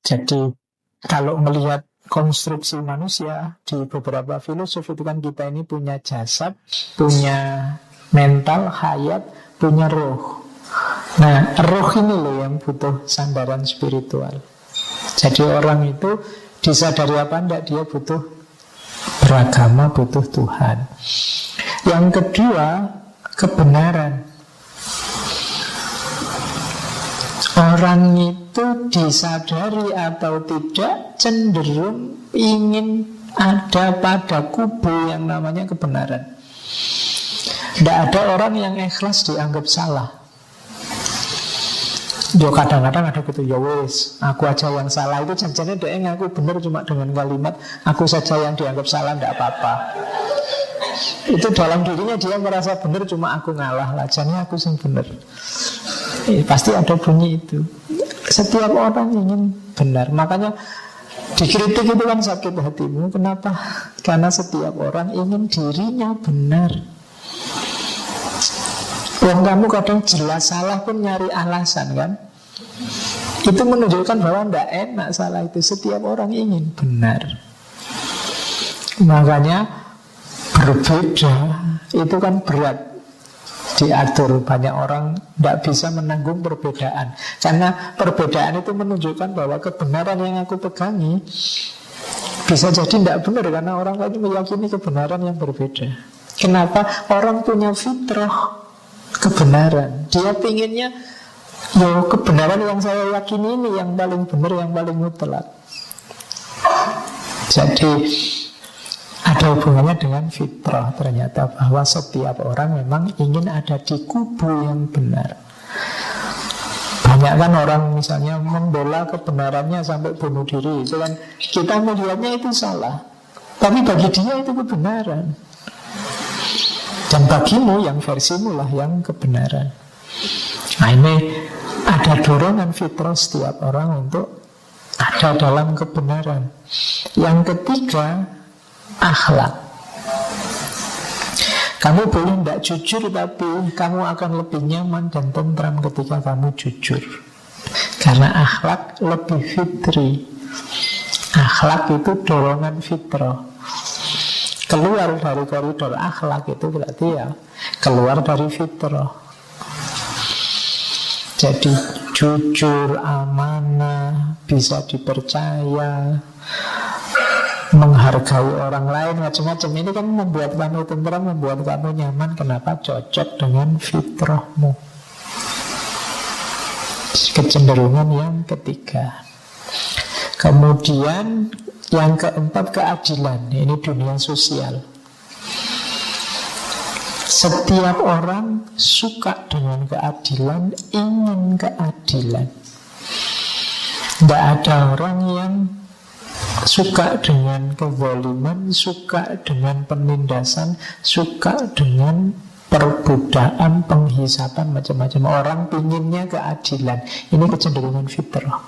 Jadi kalau melihat konstruksi manusia di beberapa filosof itu kan kita ini punya jasad, punya mental, hayat, punya roh. Nah, roh ini loh yang butuh sandaran spiritual. Jadi orang itu disadari apa enggak, dia butuh beragama, butuh Tuhan. Yang kedua, kebenaran. Orang itu disadari atau tidak cenderung ingin ada pada kubu yang namanya kebenaran. Tidak ada orang yang ikhlas dianggap salah. Yo kadang-kadang ada gitu, ya wes, aku aja yang salah. Itu jangan-jangan dia ngaku benar cuma dengan kalimat aku saja yang dianggap salah, tidak apa-apa. Itu dalam dirinya dia merasa benar, cuma aku ngalah lah, jadi aku sing benar. Pasti ada bunyi itu. Setiap orang ingin benar. Makanya dikritik itu kan sakit hatimu. Kenapa? Karena setiap orang ingin dirinya benar. Kamu kadang jelas salah pun nyari alasan kan. Itu menunjukkan bahwa tidak enak salah itu. Setiap orang ingin benar. Makanya berbeda itu kan berat diatur. Banyak orang tidak bisa menanggung perbedaan, karena perbedaan itu menunjukkan bahwa kebenaran yang aku pegangi bisa jadi tidak benar, karena orang lain meyakini kebenaran yang berbeda. Kenapa? Orang punya fitrah kebenaran. Dia pinginnya kebenaran yang saya yakini ini yang paling benar, yang paling mutlak. Jadi ada hubungannya dengan fitrah ternyata, bahwa setiap orang memang ingin ada di kubu yang benar. Banyak kan orang misalnya membela kebenarannya sampai bunuh diri. Itu kan kita melihatnya itu salah, tapi bagi dia itu kebenaran. Dan bagimu yang versimu lah yang kebenaran. Nah ini ada dorongan fitrah setiap orang untuk ada dalam kebenaran. Yang ketiga, akhlak. Kamu boleh tidak jujur, tapi kamu akan lebih nyaman dan tentram ketika kamu jujur. Karena akhlak lebih fitri. Akhlak itu dorongan fitrah. Keluar dari koridor akhlak itu berarti ya keluar dari fitrah. Jadi jujur, amanah, bisa dipercaya, menghargai orang lain, macam-macam. Ini kan membuat kamu tentram, membuat kamu nyaman. Kenapa? Cocok dengan fitrahmu. Kecenderungan yang ketiga. Kemudian yang keempat, keadilan. Ini dunia sosial. Setiap orang suka dengan keadilan, ingin keadilan. Tidak ada orang yang suka dengan kezaliman, suka dengan penindasan, suka dengan perbudakan, penghisapan, macam-macam. Orang pinginnya keadilan. Ini kecenderungan fitrah.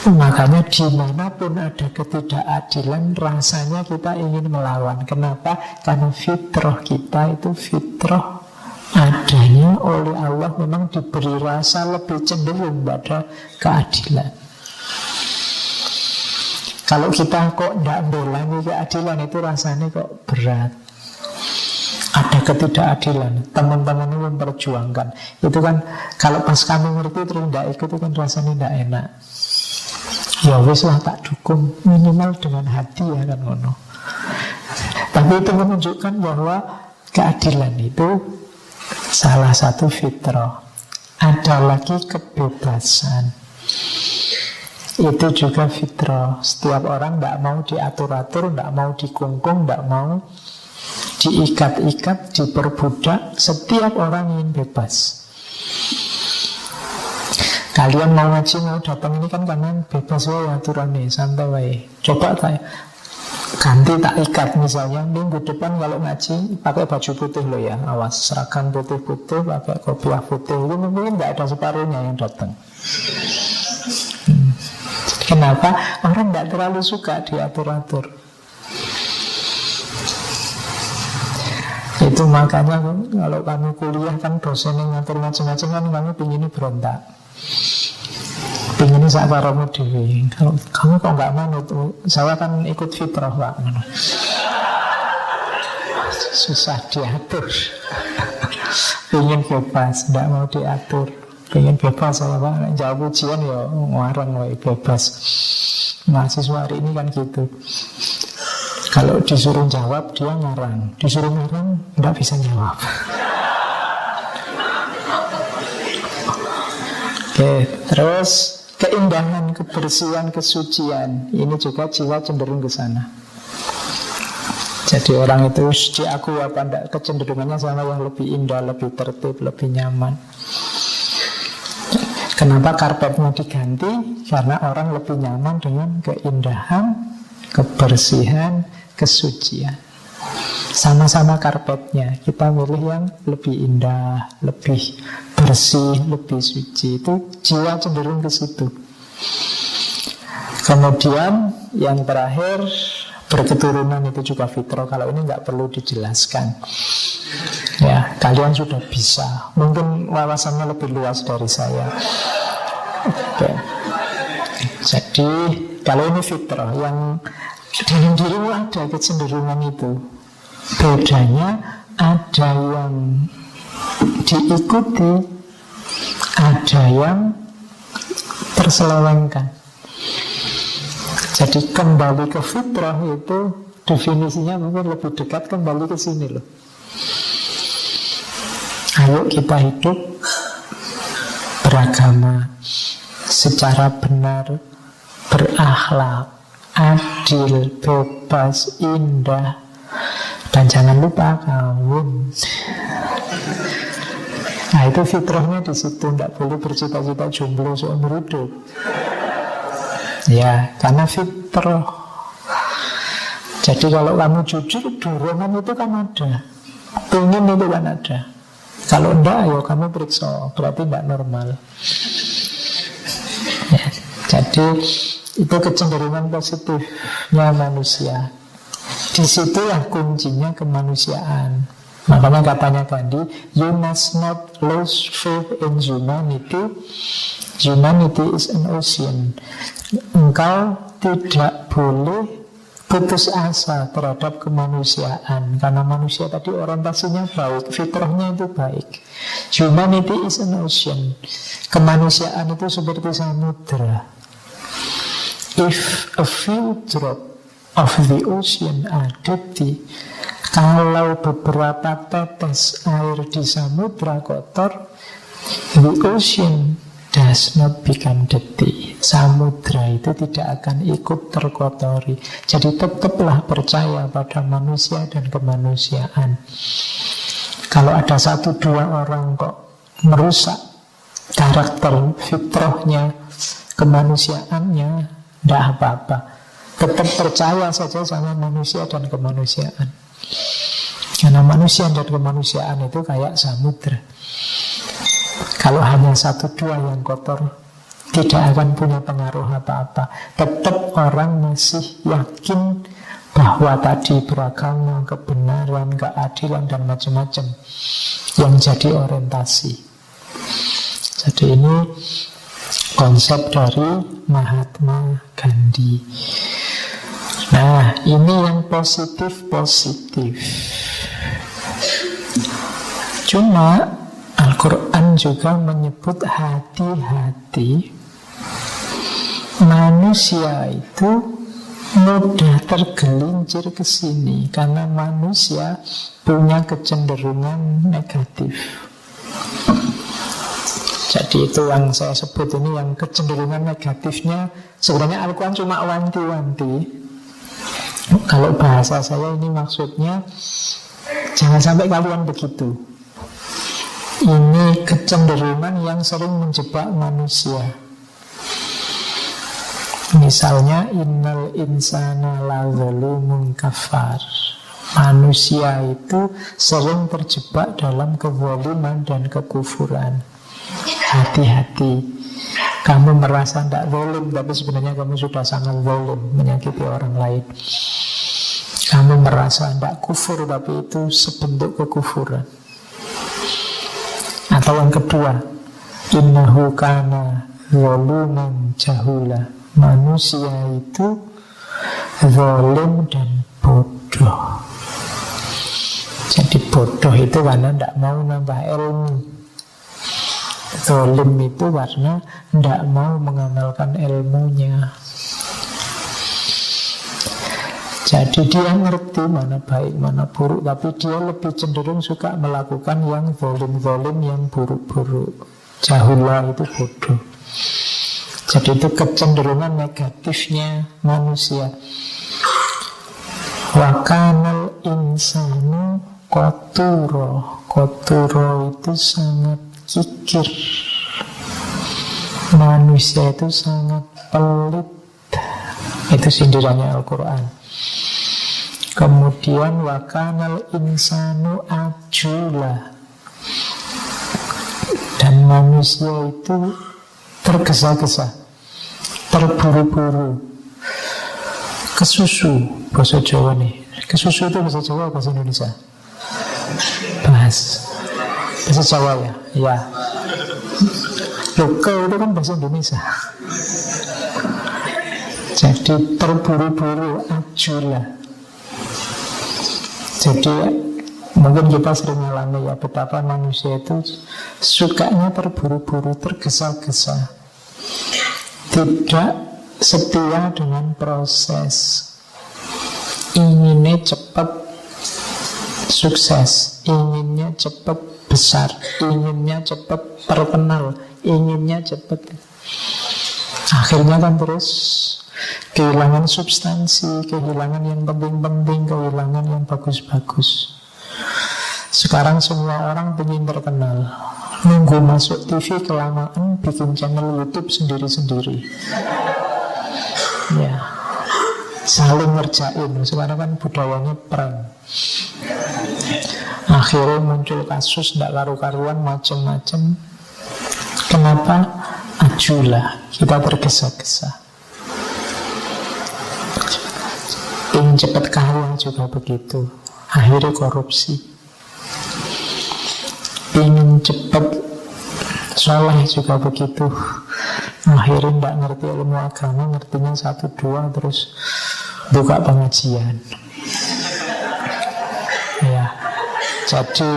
Makanya dimanapun ada ketidakadilan, rasanya kita ingin melawan. Kenapa? Karena fitrah kita itu fitrah adanya oleh Allah memang diberi rasa lebih cenderung pada keadilan. Kalau kita kok tidak belani keadilan, itu rasanya kok berat. Ada ketidakadilan, teman-teman itu memperjuangkan. Itu kan kalau pas kamu ngerti terus tidak ikut, itu kan rasanya tidak enak. Ya wis lah, tak dukung minimal dengan hati ya kan ngono. Tapi itu menunjukkan bahwa keadilan itu salah satu fitrah. Ada lagi kebebasan. Itu juga fitrah. Setiap orang tidak mau diatur-atur, tidak mau dikungkung, tidak mau diikat-ikat, diperbudak. Setiap orang ingin bebas. Kalian mau ngaji, mau datang ini kan karena bebas wae aturannya, santai wae. Coba tak ganti, tak ikat misalnya minggu depan kalau ngaji pakai baju putih lo ya, awas seragam putih-putih, pakai kopiah putih, itu mungkin nggak ada separuhnya yang datang. Kenapa? Orang nggak terlalu suka diatur-atur. Itu makanya kalau kamu kuliah kan dosen yang ngatur macam-macam kan kamu pinginnya berontak. Pinginnya sakaramu dewi. Kalau kamu kok nggak manut, saya kan ikut fitrah Pak. Susah diatur. Pingin bebas, tidak mau diatur. Pengen bebas saya Pak, jawab ujian ya ngarang bebas. Mahasiswa hari ini kan gitu. Kalau disuruh jawab dia ngarang, disuruh ngarang tidak bisa jawab. Oke, terus keindahan, kebersihan, kesucian. Ini juga jiwa cenderung ke sana. Jadi orang itu suci aku apa enggak, kecenderungannya sama yang lebih indah, lebih tertib, lebih nyaman. Kenapa karpetnya diganti? Karena orang lebih nyaman dengan keindahan, kebersihan, kesucian. Sama-sama karpetnya, kita milih yang lebih indah, lebih bersih, lebih suci. Itu jiwa cenderung ke situ. Kemudian yang terakhir, berketurunan itu juga fitrah. Kalau ini nggak perlu dijelaskan. Ya, kalian sudah bisa. Mungkin wawasannya lebih luas dari saya. Oke. Jadi kalau ini fitrah, yang dalam dirimu ada kecenderungan itu. Bedanya ada yang diikuti, ada yang terselewengkan. Jadi kembali ke fitrah itu definisinya mungkin lebih dekat kembali ke sini loh. Ayo kita hidup beragama secara benar, berakhlak, adil, bebas, indah, dan jangan lupa kawin. Nah itu fitrahnya di situ, tidak boleh bercita-cita jomblo seumur hidup. Ya, karena fitrah. Jadi kalau kamu jujur, dorongan itu kan ada, pengen itu kan ada. Kalau enggak, ayo kamu periksa, berarti enggak normal. Ya, jadi itu kecenderungan positifnya manusia. Disitulah kuncinya kemanusiaan. Makanya katanya Gandhi, you must not lose faith in humanity. Humanity is an ocean. Engkau tidak boleh putus asa terhadap kemanusiaan, karena manusia tadi orientasinya baik, fitrahnya itu baik. Humanity is an ocean. Kemanusiaan itu seperti samudra. If a few drop of the ocean are dirty, kalau beberapa tetes air di samudra kotor, the ocean does not become dirty. Samudra itu tidak akan ikut terkotori. Jadi tetaplah percaya pada manusia dan kemanusiaan. Kalau ada 1-2 orang kok merusak karakter fitrahnya, kemanusiaannya, tidak apa-apa. Tetap percaya saja sama manusia dan kemanusiaan. Karena manusia dan kemanusiaan itu kayak samudra. Kalau hanya 1-2 yang kotor, tidak akan punya pengaruh apa-apa. Tetap orang masih yakin bahwa tadi beragama, kebenaran, keadilan, dan macam-macam yang jadi orientasi. Jadi ini konsep dari Mahatma Gandhi. Nah, ini yang positif-positif. Cuma Al-Quran juga menyebut hati-hati. Manusia itu mudah tergelincir ke sini karena manusia punya kecenderungan negatif. Jadi itu yang saya sebut ini, yang kecenderungan negatifnya. Sebenarnya Al-Quran cuma wanti-wanti. Kalau bahasa saya ini maksudnya, jangan sampai kalian begitu. Ini kecenderungan yang sering menjebak manusia. Misalnya, innal insana lazalumun kafar. Manusia itu sering terjebak dalam kezaliman dan kekufuran. Hati-hati. Kamu merasa tidak zalim, tapi sebenarnya kamu sudah sangat zalim, menyakiti orang lain. Kamu merasa tidak kufur, tapi itu sebentuk kekufuran. Atau yang kedua, innahu kana zaluman jahula. Manusia itu zalim dan bodoh. Jadi bodoh itu karena tidak mau nambah ilmu. Zalim itu karena tidak mau mengamalkan ilmunya. Jadi dia ngerti mana baik, mana buruk, tapi dia lebih cenderung suka melakukan yang zalim-zalim, yang buruk-buruk. Jahula itu bodoh. Jadi itu kecenderungan negatifnya manusia. Wa kanal insanu qaturo. Qaturo itu sangat kikir. Manusia itu sangat pelit. Itu sindirannya Al-Quran. Kemudian wa kanal insanu ajula. Dan manusia itu tergesa-gesa, terburu-buru, kesusu. Bahasa Jawa nih. Kesusu itu bahasa Jawa, bahasa Indonesia? Bahasa Jawa ya? Ya. Lokal itu kan bahasa Indonesia. Jadi terburu-buru, ajula. Jadi mungkin kita sering mengalami ya, betapa manusia itu sukanya terburu-buru, tergesa-gesa, tidak setia dengan proses. Inginnya cepat sukses, inginnya cepat besar, inginnya cepat terkenal, inginnya cepat. Akhirnya kan terus kehilangan substansi, kehilangan yang penting-penting, kehilangan yang bagus-bagus. Sekarang semua orang ingin terkenal. Nunggu masuk TV kelamaan, bikin channel YouTube sendiri-sendiri. Ya, saling ngerjain. Sekarang kan budayanya prank. Akhirnya muncul kasus tidak karu-karuan, macam-macam. Kenapa? Ajulah, kita tergesa-gesa. Ingin cepat kaya juga begitu. Akhirnya korupsi. ingin cepat soleh juga begitu. Akhirnya tidak ngerti ilmu agama, ngertinya 1-2 terus buka pengajian. Ya, jadi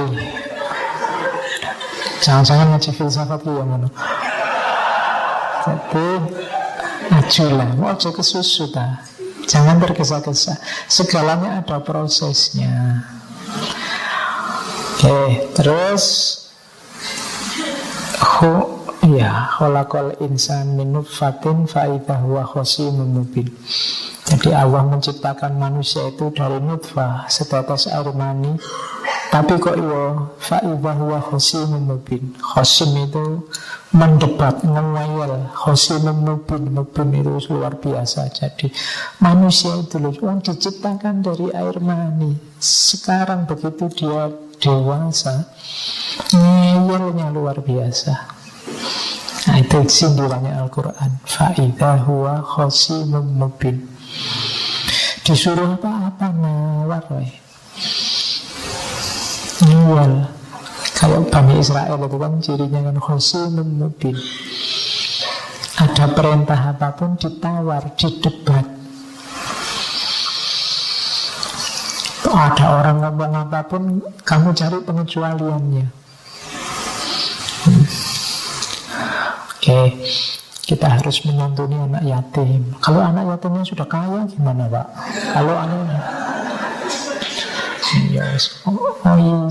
jangan-jangan ngaji filsafat ya mana. Jadi ajulah, mau aja kesusu ta. Jangan tergesa-gesa. Segalanya ada prosesnya. Oke, terus khalaqal insan min nutfatin fa idza huwa khasimun mubin. Jadi Allah menciptakan manusia itu dari nutfah, setetes air mani. Tapi kok fa idza huwa khasimun mubin. Khasim itu mendebat, ngewayel. Khasimun mubin, mubin itu luar biasa. Jadi manusia itu loh, diciptakan dari air mani. Sekarang begitu dia dewasa, ngeyelnya luar biasa. Nah, itu sindirannya Al-Quran. Fa'idha huwa khasimun mubin. Disuruh apa-apa nawar. Ngeyel. Kalau Bani Israel itu kan cirinya kan khasimun mubin. Ada perintah apapun ditawar, didebat. Ada orang ngomong apapun, kamu cari pengecualiannya. Oke, kita harus menyantuni anak yatim. Kalau anak yatimnya sudah kaya gimana, Pak? Kalau anaknya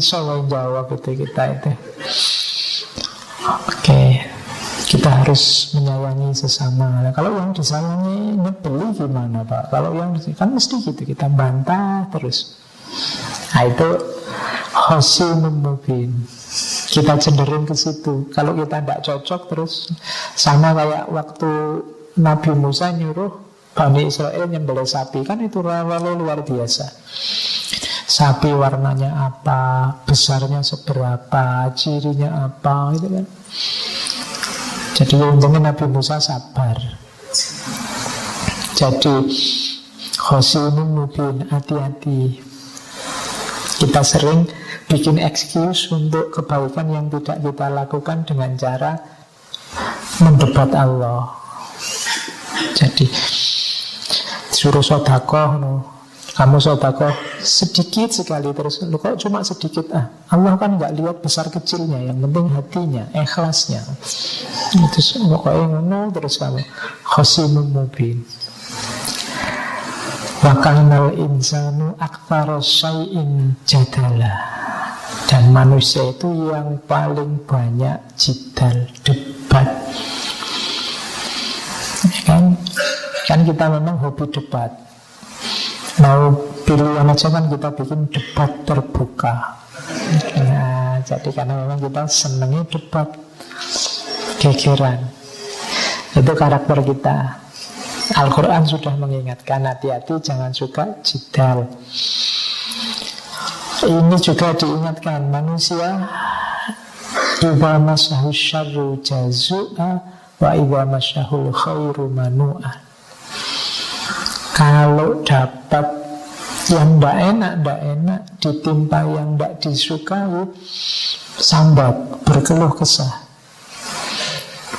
iso jawab itu kita itu. Oke, kita harus menyayangi sesama. Nah, kalau yang disayangi nyebeli gimana, Pak? Kalau yang kan mesti gitu, kita bantah terus. Nah, itu khasimun mubin. Kita cenderung ke situ. Kalau kita tidak cocok terus sama kayak waktu Nabi Musa nyuruh Bani Israel nyembelih sapi, kan itu lalu luar biasa. Sapi warnanya apa, besarnya seberapa, cirinya apa, gitu kan. Jadi untungnya Nabi Musa sabar. Jadi khasimun mubin, hati-hati. Kita sering bikin excuse untuk kebaikan yang tidak kita lakukan dengan cara mendebat Allah. Jadi suruh sodakoh, kamu sodakoh sedikit sekali terus, lu kok cuma sedikit Allah kan nggak lihat besar kecilnya, yang penting hatinya, ikhlasnya. Itu pokoknya ngono terus kamu khasimun mubin. Wa kanal insanu aktsara syai'in jadala. Dan manusia itu yang paling banyak jidal, debat. Kan kita memang hobi debat. Mau pilihan aja kan kita bikin debat terbuka. Nah, jadi karena memang kita senangnya debat, gegeran. Itu karakter kita. Al-Quran sudah mengingatkan, hati-hati jangan suka jidal. Ini juga diingatkan, manusia idza massahu syarru jazua wa idza massahu khairu manua. Kalau dapat yang tidak enak, ditimpa yang tidak disukai, sambat, berkeluh kesah.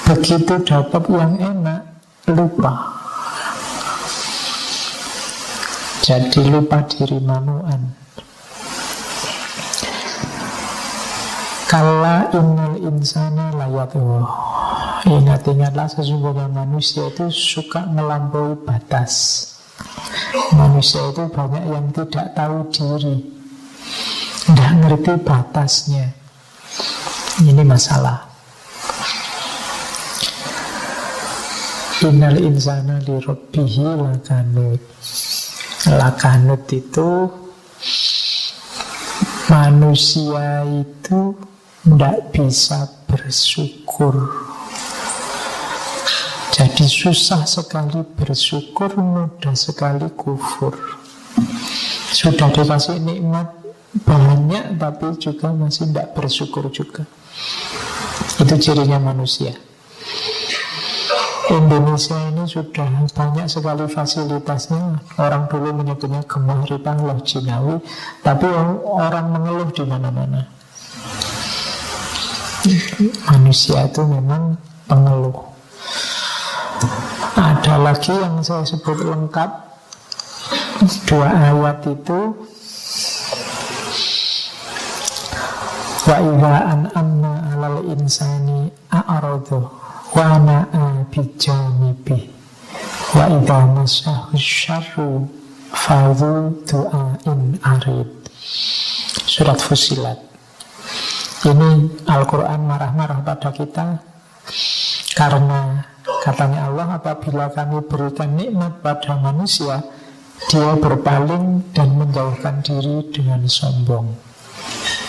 Begitu dapat yang enak, lupa. Jadi lupa diri manuan. Kala innal insana layatuh. Ingat-ingatlah sesungguhnya manusia itu suka melampaui batas. Manusia itu banyak yang tidak tahu diri, tidak ngerti batasnya. Ini masalah. Innal insana li rabbihi lakanut. Lakanut itu manusia itu tidak bisa bersyukur. Jadi susah sekali bersyukur, mudah sekali kufur. Sudah dikasih nikmat banyak, tapi juga masih tidak bersyukur juga. Itu cirinya manusia. Indonesia ini sudah banyak sekali fasilitasnya. Orang dulu menyebutnya gemah ripah loh jinawi, tapi orang mengeluh di mana-mana. Manusia itu memang pengeluh. Ada lagi yang saya sebut lengkap, 2 ayat itu. Wa idza an'amna 'alal insani a'radu wa na'a bijanibi wa idza massahu syarru fadhu du'ain arid. Surat Fussilat. Ini Al-Quran marah-marah pada kita karena katanya Allah, apabila kami berikan nikmat pada manusia, dia berpaling dan menjauhkan diri dengan sombong.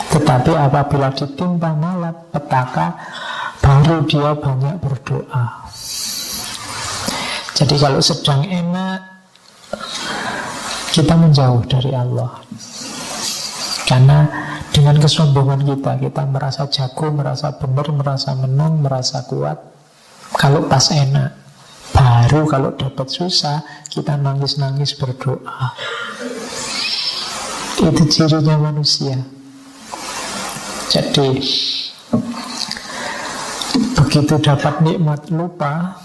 Tetapi apabila ditimpa malapetaka, baru dia banyak berdoa. Jadi kalau sedang enak, kita menjauh dari Allah. Karena dengan kesombongan kita merasa jago, merasa benar, merasa menang, merasa kuat. Kalau pas enak, baru kalau dapat susah, kita nangis-nangis berdoa. Itu cirinya manusia. Jadi begitu dapat nikmat lupa,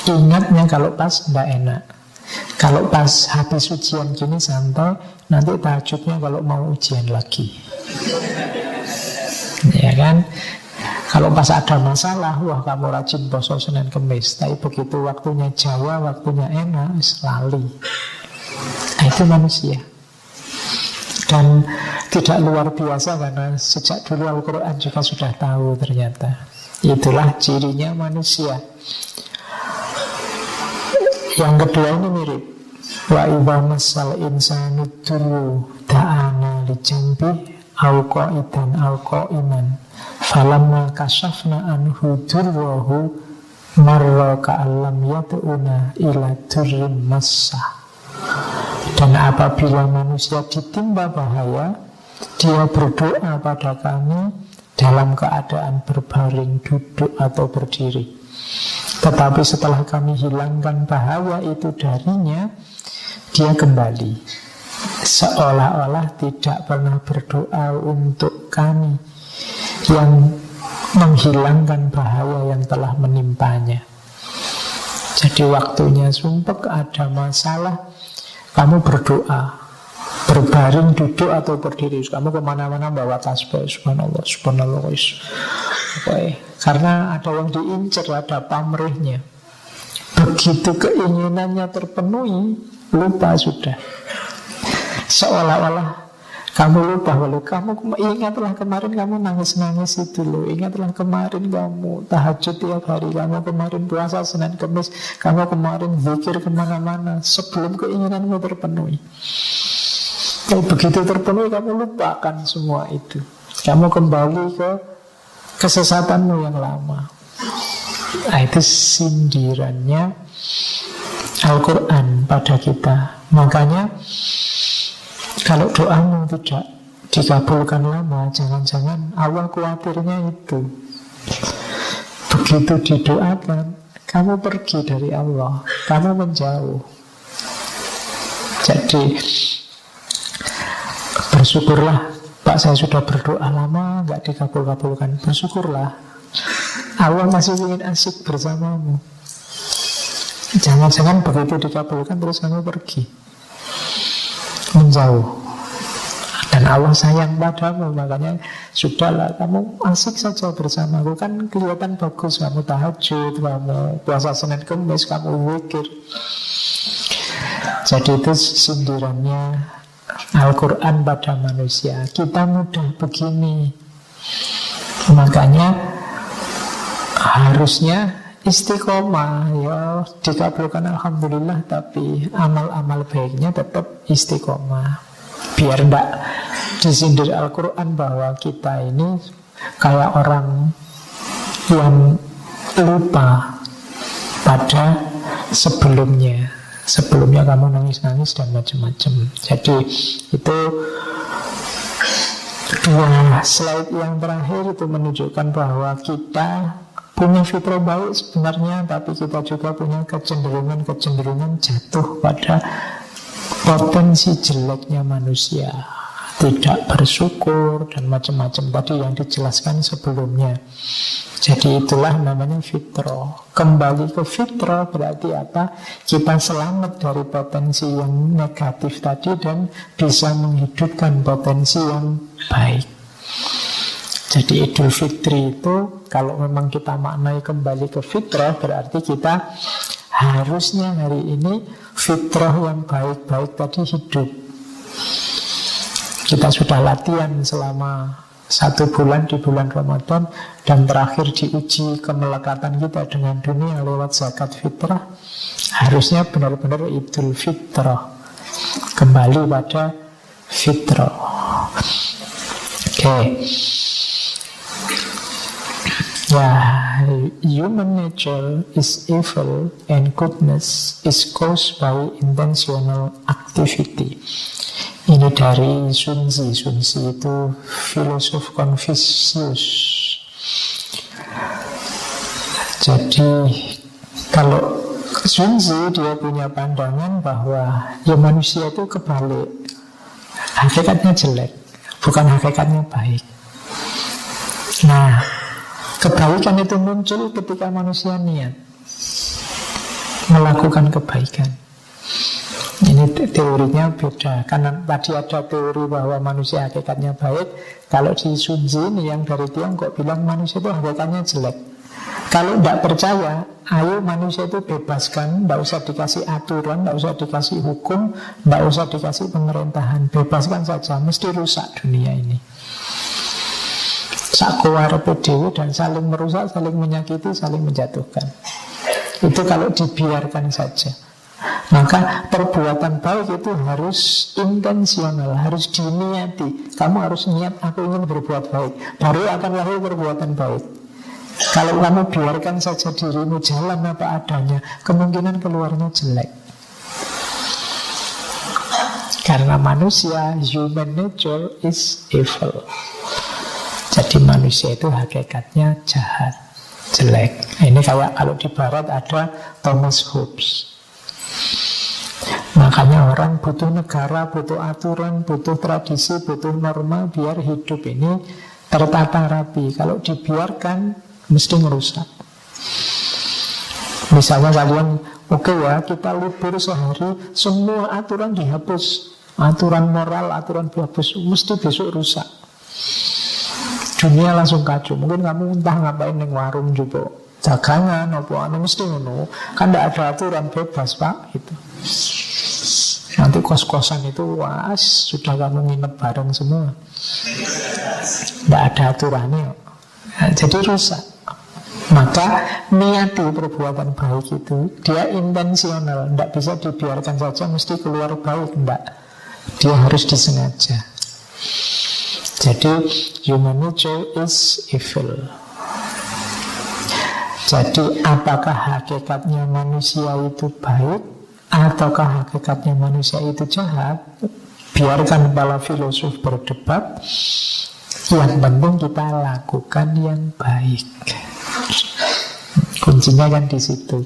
ingatnya kalau pas tidak enak. Kalau pas habis ujian gini santai, nanti tahajudnya kalau mau ujian lagi. Ya kan? Kalau pas ada masalah, wah kamu rajin poso Senin Kemis. Tapi begitu waktunya Jawa, waktunya enak, lali. Nah, itu manusia. Dan tidak luar biasa karena sejak dulu Al-Quran juga sudah tahu ternyata. Itulah cirinya manusia. Yang kedua ini mirip. Wa idza massal insanu durru da'ana li jambi au qa'idan au qa'iman falamma kashafna anhu durruhu marra ka'allam yad'una ila durrin massa. Dan apabila manusia ditimpa bahaya, dia berdoa pada kami dalam keadaan berbaring, duduk atau berdiri. Tetapi setelah kami hilangkan bahaya itu darinya, dia kembali seolah-olah tidak pernah berdoa untuk kami yang menghilangkan bahaya yang telah menimpanya. Jadi waktunya sumpek, ada masalah, kamu berdoa, berbaring, duduk atau berdiri. Kamu kemana-mana bawa tasbih, subhanallah, subhanallah. Okay. Karena ada yang diincar, ada pamrihnya. Begitu keinginannya terpenuhi, lupa sudah. Seolah-olah kamu lupa. Walau kamu ingatlah kemarin kamu nangis-nangis itu loh. Ingatlah kemarin kamu tahajud tiap hari, kamu kemarin puasa Senin Kemis, kamu kemarin zikir kemana-mana sebelum keinginanmu terpenuhi. Kalau begitu terpenuhi, kamu lupakan semua itu. Kamu kembali ke kesesatanmu yang lama. Nah, itu sindirannya Al-Quran pada kita. Makanya kalau doamu tidak dikabulkan lama, jangan-jangan Allah khawatirnya itu. Begitu didoakan, kamu pergi dari Allah, kamu menjauh. Jadi bersyukurlah, Pak, saya sudah berdoa lama gak dikabul-kabulkan. Bersyukurlah, Allah masih ingin asik bersamamu. Jangan-jangan begitu dikabulkan terus kamu pergi, menjauh. Dan Allah sayang padamu, makanya sudahlah, kamu asik saja bersamaku. Kan kelihatan bagus, kamu tahajud, kamu puasa Senin Kemis, kamu zikir. Jadi itu sindirannya Al-Quran pada manusia. Kita mudah begini, makanya harusnya istiqomah, ya dikabulkan alhamdulillah, tapi amal-amal baiknya tetap istiqomah. Biar tidak disindir Al-Quran bahwa kita ini kayak orang yang lupa pada sebelumnya. Sebelumnya kamu nangis-nangis dan macam-macam. Jadi itu dua slide yang terakhir itu menunjukkan bahwa kita punya fitrah baik sebenarnya, tapi kita juga punya kecenderungan jatuh pada potensi jeleknya manusia. tidak bersyukur, dan macam-macam tadi yang dijelaskan sebelumnya. Jadi itulah namanya fitrah. Kembali ke fitrah berarti apa? Kita selamat dari potensi yang negatif tadi dan bisa menghidupkan potensi yang baik. Jadi Idul Fitri itu kalau memang kita maknai kembali ke fitrah, berarti kita harusnya hari ini fitrah yang baik-baik tadi hidup. Kita sudah latihan selama 1 bulan di bulan Ramadan, dan terakhir diuji kemelekatan kita dengan dunia lewat zakat fitrah. Harusnya benar-benar Idul Fitrah, kembali pada fitrah. Oke. Ya, human nature is evil and goodness is caused by intentional activity. Ini dari Sun Tzu. Sun Tzu itu filosof Konfusius. Jadi kalau Sun Tzu dia punya pandangan bahwa ya manusia itu kebalik, hakikatnya jelek, bukan hakikatnya baik. Nah, kebaikan itu muncul ketika manusia niat melakukan kebaikan. Ini teorinya beda. Karena tadi ada teori bahwa manusia hakikatnya baik. Kalau di Sun Tzu ini yang dari Tiongkok bilang manusia itu hakikatnya jelek. Kalau tidak percaya, ayo manusia itu bebaskan. Tidak usah dikasih aturan, tidak usah dikasih hukum, tidak usah dikasih pemerintahan. Bebaskan saja, mesti rusak dunia ini. Sakowarepe dewe, dan saling merusak, saling menyakiti, saling menjatuhkan. Itu kalau dibiarkan saja. Maka perbuatan baik itu harus intensional, harus diniati. Kamu harus niat, aku ingin berbuat baik, baru akan lahir perbuatan baik. Kalau kamu biarkan saja dirimu jalan apa adanya, kemungkinan keluarnya jelek. Karena manusia, human nature is evil. Jadi manusia itu hakikatnya jahat, jelek. Ini kayak kalau di barat ada Thomas Hobbes. Makanya orang butuh negara, butuh aturan, butuh tradisi, butuh norma biar hidup ini tertata rapi. Kalau dibiarkan mesti merusak. Misalnya kalian, oke ya, kita libur sehari, semua aturan dihapus, aturan moral, aturan dihapus, mesti besok rusak. Dunia langsung kacau. Mungkin kamu entah ngapain di warung juga, dagangan apa mesti ngono. Kan tidak ada aturan, bebas pak itu. Nanti kos-kosan itu sudah kamu nginep bareng semua. Tidak ada aturannya. Nah, jadi rusak. Maka niati perbuatan baik itu dia intensional, tidak bisa dibiarkan saja mesti keluar baik, tidak. Dia harus disengaja. Jadi human nature is evil. Jadi apakah hakikatnya manusia itu baik ataukah hakikatnya manusia itu jahat? Biarkan para filosof berdebat. Yang penting kita lakukan yang baik. Kuncinya kan di situ.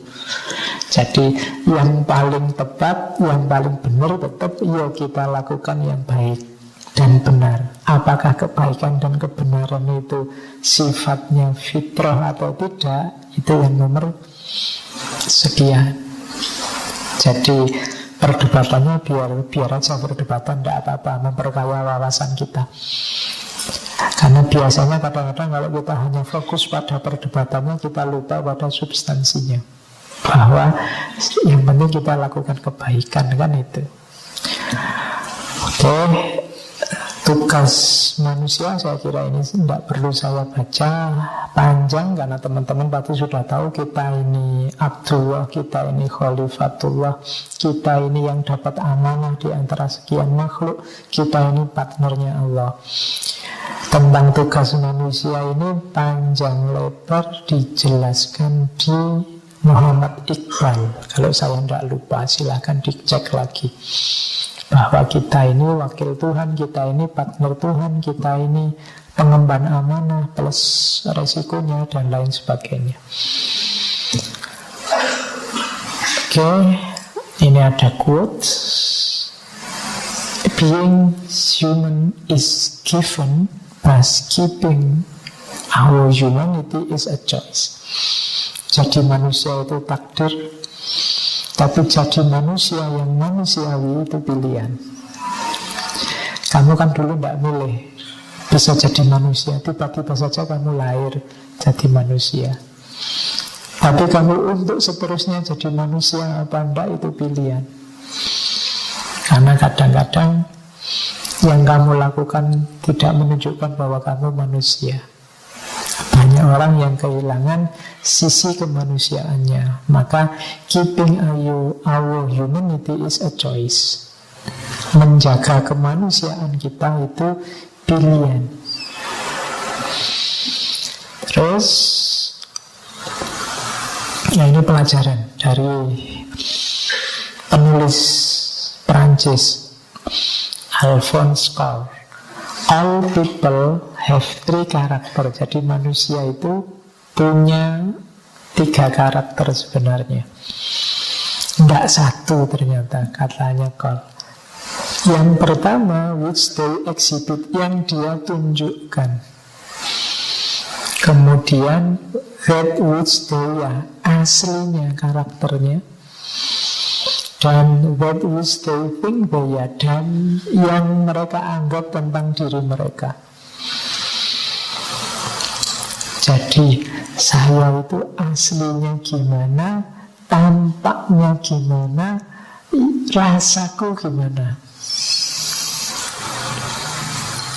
Jadi yang paling tepat, yang paling benar tetap ya kita lakukan yang baik dan benar. Apakah kebaikan dan kebenaran itu sifatnya fitrah atau tidak, itu yang nomor sekian. Jadi perdebatannya biar aja perdebatan, tidak apa-apa, memperkaya wawasan kita. Karena biasanya kadang-kadang kalau kita hanya fokus pada perdebatannya, kita lupa pada substansinya. Bahwa yang penting kita lakukan kebaikan, kan itu. Oke. Tugas manusia saya kira ini tidak perlu saya baca panjang, karena teman-teman pasti sudah tahu kita ini Abdullah, kita ini Khalifatullah, kita ini yang dapat amanah di antara sekian makhluk, kita ini partnernya Allah. Tentang tugas manusia ini panjang lebar dijelaskan di Muhammad Iqbal. Kalau saya tidak lupa silahkan dicek lagi. Bahwa kita ini wakil Tuhan, kita ini partner Tuhan, kita ini pengemban amanah plus resikonya dan lain sebagainya. Oke, ini ada quote. being human is given, but keeping our humanity is a choice. Jadi manusia itu takdir, tapi jadi manusia yang manusiawi itu pilihan. Kamu kan dulu tidak milih bisa jadi manusia, tiba-tiba saja kamu lahir jadi manusia. Tapi kamu untuk seterusnya jadi manusia apa enggak, itu pilihan. Karena kadang-kadang yang kamu lakukan tidak menunjukkan bahwa kamu manusia. Banyak orang yang kehilangan sisi kemanusiaannya. Maka keeping our humanity is a choice. Menjaga kemanusiaan kita itu pilihan. Terus ini pelajaran dari penulis Prancis Alphonse Karr. All people have 3 karakter. Jadi manusia itu punya 3 karakter sebenarnya. Tidak 1 ternyata, katanya Karr. Yang pertama, which they exhibit, yang dia tunjukkan. Kemudian that which they are, aslinya karakternya. Dan that which they think they are, dan yang mereka anggap tentang diri mereka. Jadi saya itu aslinya gimana, tampaknya gimana, rasaku gimana.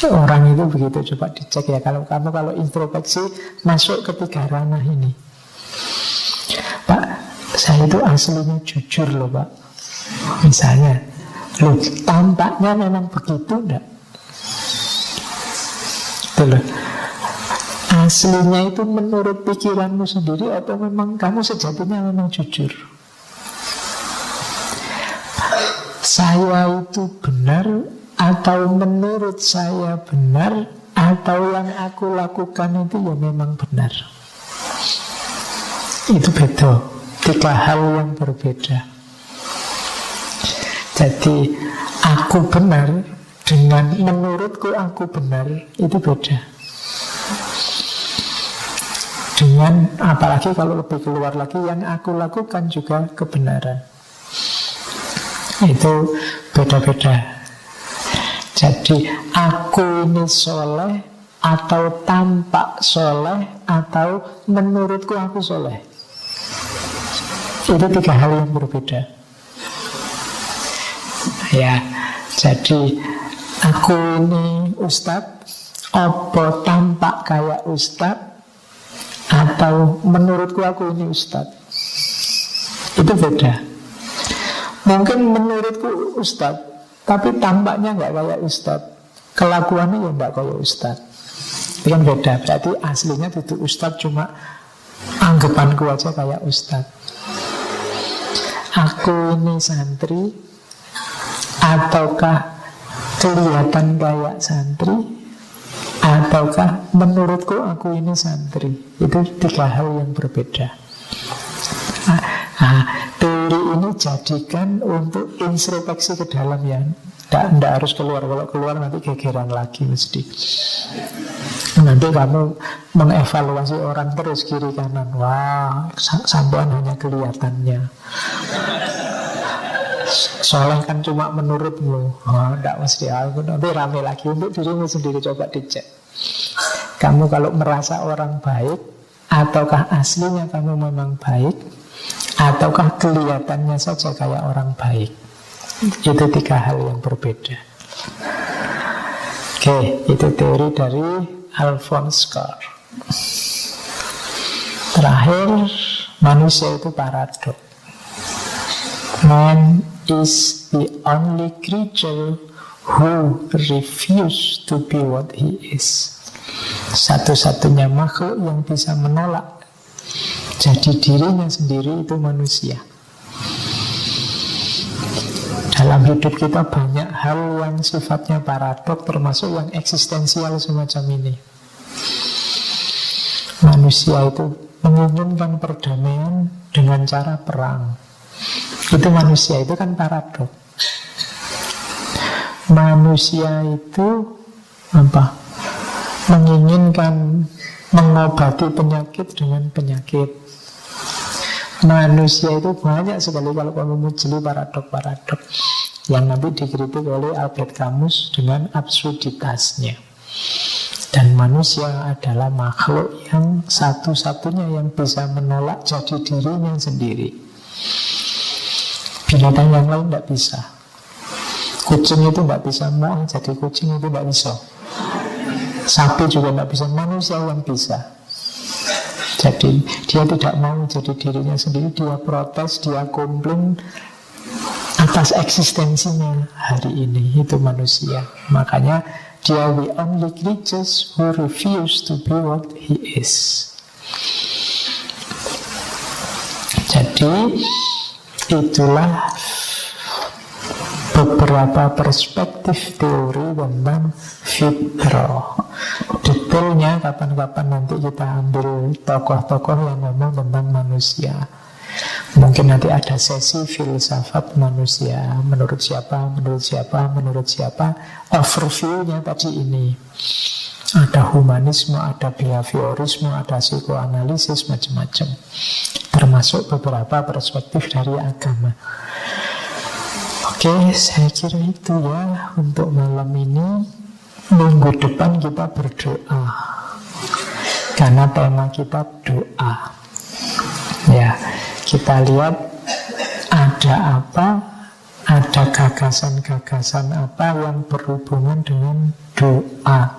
Orang itu begitu, coba dicek ya. Kalau introspeksi masuk ke 3 ranah ini. Pak, saya itu aslinya jujur loh Pak. Misalnya, loh, tampaknya memang begitu enggak? Itu loh. Aslinya itu menurut pikiranmu sendiri atau memang kamu sejatinya memang jujur? Saya itu benar atau menurut saya benar, atau yang aku lakukan itu ya memang benar. Itu beda, 3 hal yang berbeda. Jadi aku benar dengan menurutku aku benar, itu beda. Dengan, apalagi kalau lebih keluar lagi, yang aku lakukan juga kebenaran. Itu beda-beda. Jadi aku ini soleh, atau tampak soleh, atau menurutku aku soleh. Itu 3 hal yang berbeda. Ya, jadi aku ini ustadz, apa tampak kayak ustadz, atau menurutku aku ini ustadz. Itu beda. Mungkin menurutku ustadz, tapi tampaknya nggak kayak ustadz, kelakuannya ya nggak kayak ustadz. Itu kan beda. Berarti aslinya itu ustadz, cuma anggapanku aja kayak ustadz. Aku ini santri, ataukah kelihatan kayak santri, ataukah menurutku aku ini santri. Itu 3 hal yang berbeda. Teori ini jadikan untuk introspeksi ke dalam ya. Tidak harus keluar. Kalau keluar nanti gegeran lagi mesti. Nanti kamu mengevaluasi orang terus kiri kanan. Wah, sampean hanya kelihatannya. Soleh kan cuma menurutmu. Oh, tidak mesti aku. Nanti rame lagi untuk dirimu sendiri. Coba dicek. Kamu kalau merasa orang baik, ataukah aslinya kamu memang baik, ataukah kelihatannya saja kayak orang baik. Itu 3 hal yang berbeda. Oke, itu teori dari Alphonse Karr. Terakhir, manusia itu paradok. Man is the only creature who refuse to be what he is. Satu-satunya makhluk yang bisa menolak jadi dirinya sendiri itu manusia. Dalam hidup kita banyak hal yang sifatnya paradok, termasuk yang eksistensial semacam ini. Manusia itu menginginkan perdamaian dengan cara perang. Itu manusia, itu kan paradok. Manusia itu apa? Menginginkan mengobati penyakit dengan penyakit. Manusia itu banyak sekali kalau kamu mujeli paradok-paradok yang nanti dikritik oleh Albert Camus dengan absurditasnya. Dan manusia adalah makhluk yang satu-satunya yang bisa menolak jadi dirinya sendiri. Binatang yang lain tidak bisa. Kucing itu tidak bisa mau jadi kucing, itu tidak bisa. Sapi juga tidak bisa, manusia yang bisa. Jadi dia tidak mau jadi dirinya sendiri, dia protes, dia komplain atas eksistensinya hari ini. Itu manusia. Makanya dia the only creatures who refuse to be what he is. Jadi itulah beberapa perspektif teori tentang fitrah. Detailnya kapan-kapan nanti kita ambil tokoh-tokoh yang ngomong tentang manusia. Mungkin nanti ada sesi filsafat manusia. Menurut siapa, menurut siapa, menurut siapa. Overview-nya tadi ini. Ada humanisme, ada behaviorisme, ada psikoanalisis, macam-macam. Termasuk beberapa perspektif dari agama. Oke, saya kira itu ya untuk malam ini. Minggu depan kita berdoa, karena tema kita doa. Ya, kita lihat ada apa, ada gagasan-gagasan apa yang berhubungan dengan doa.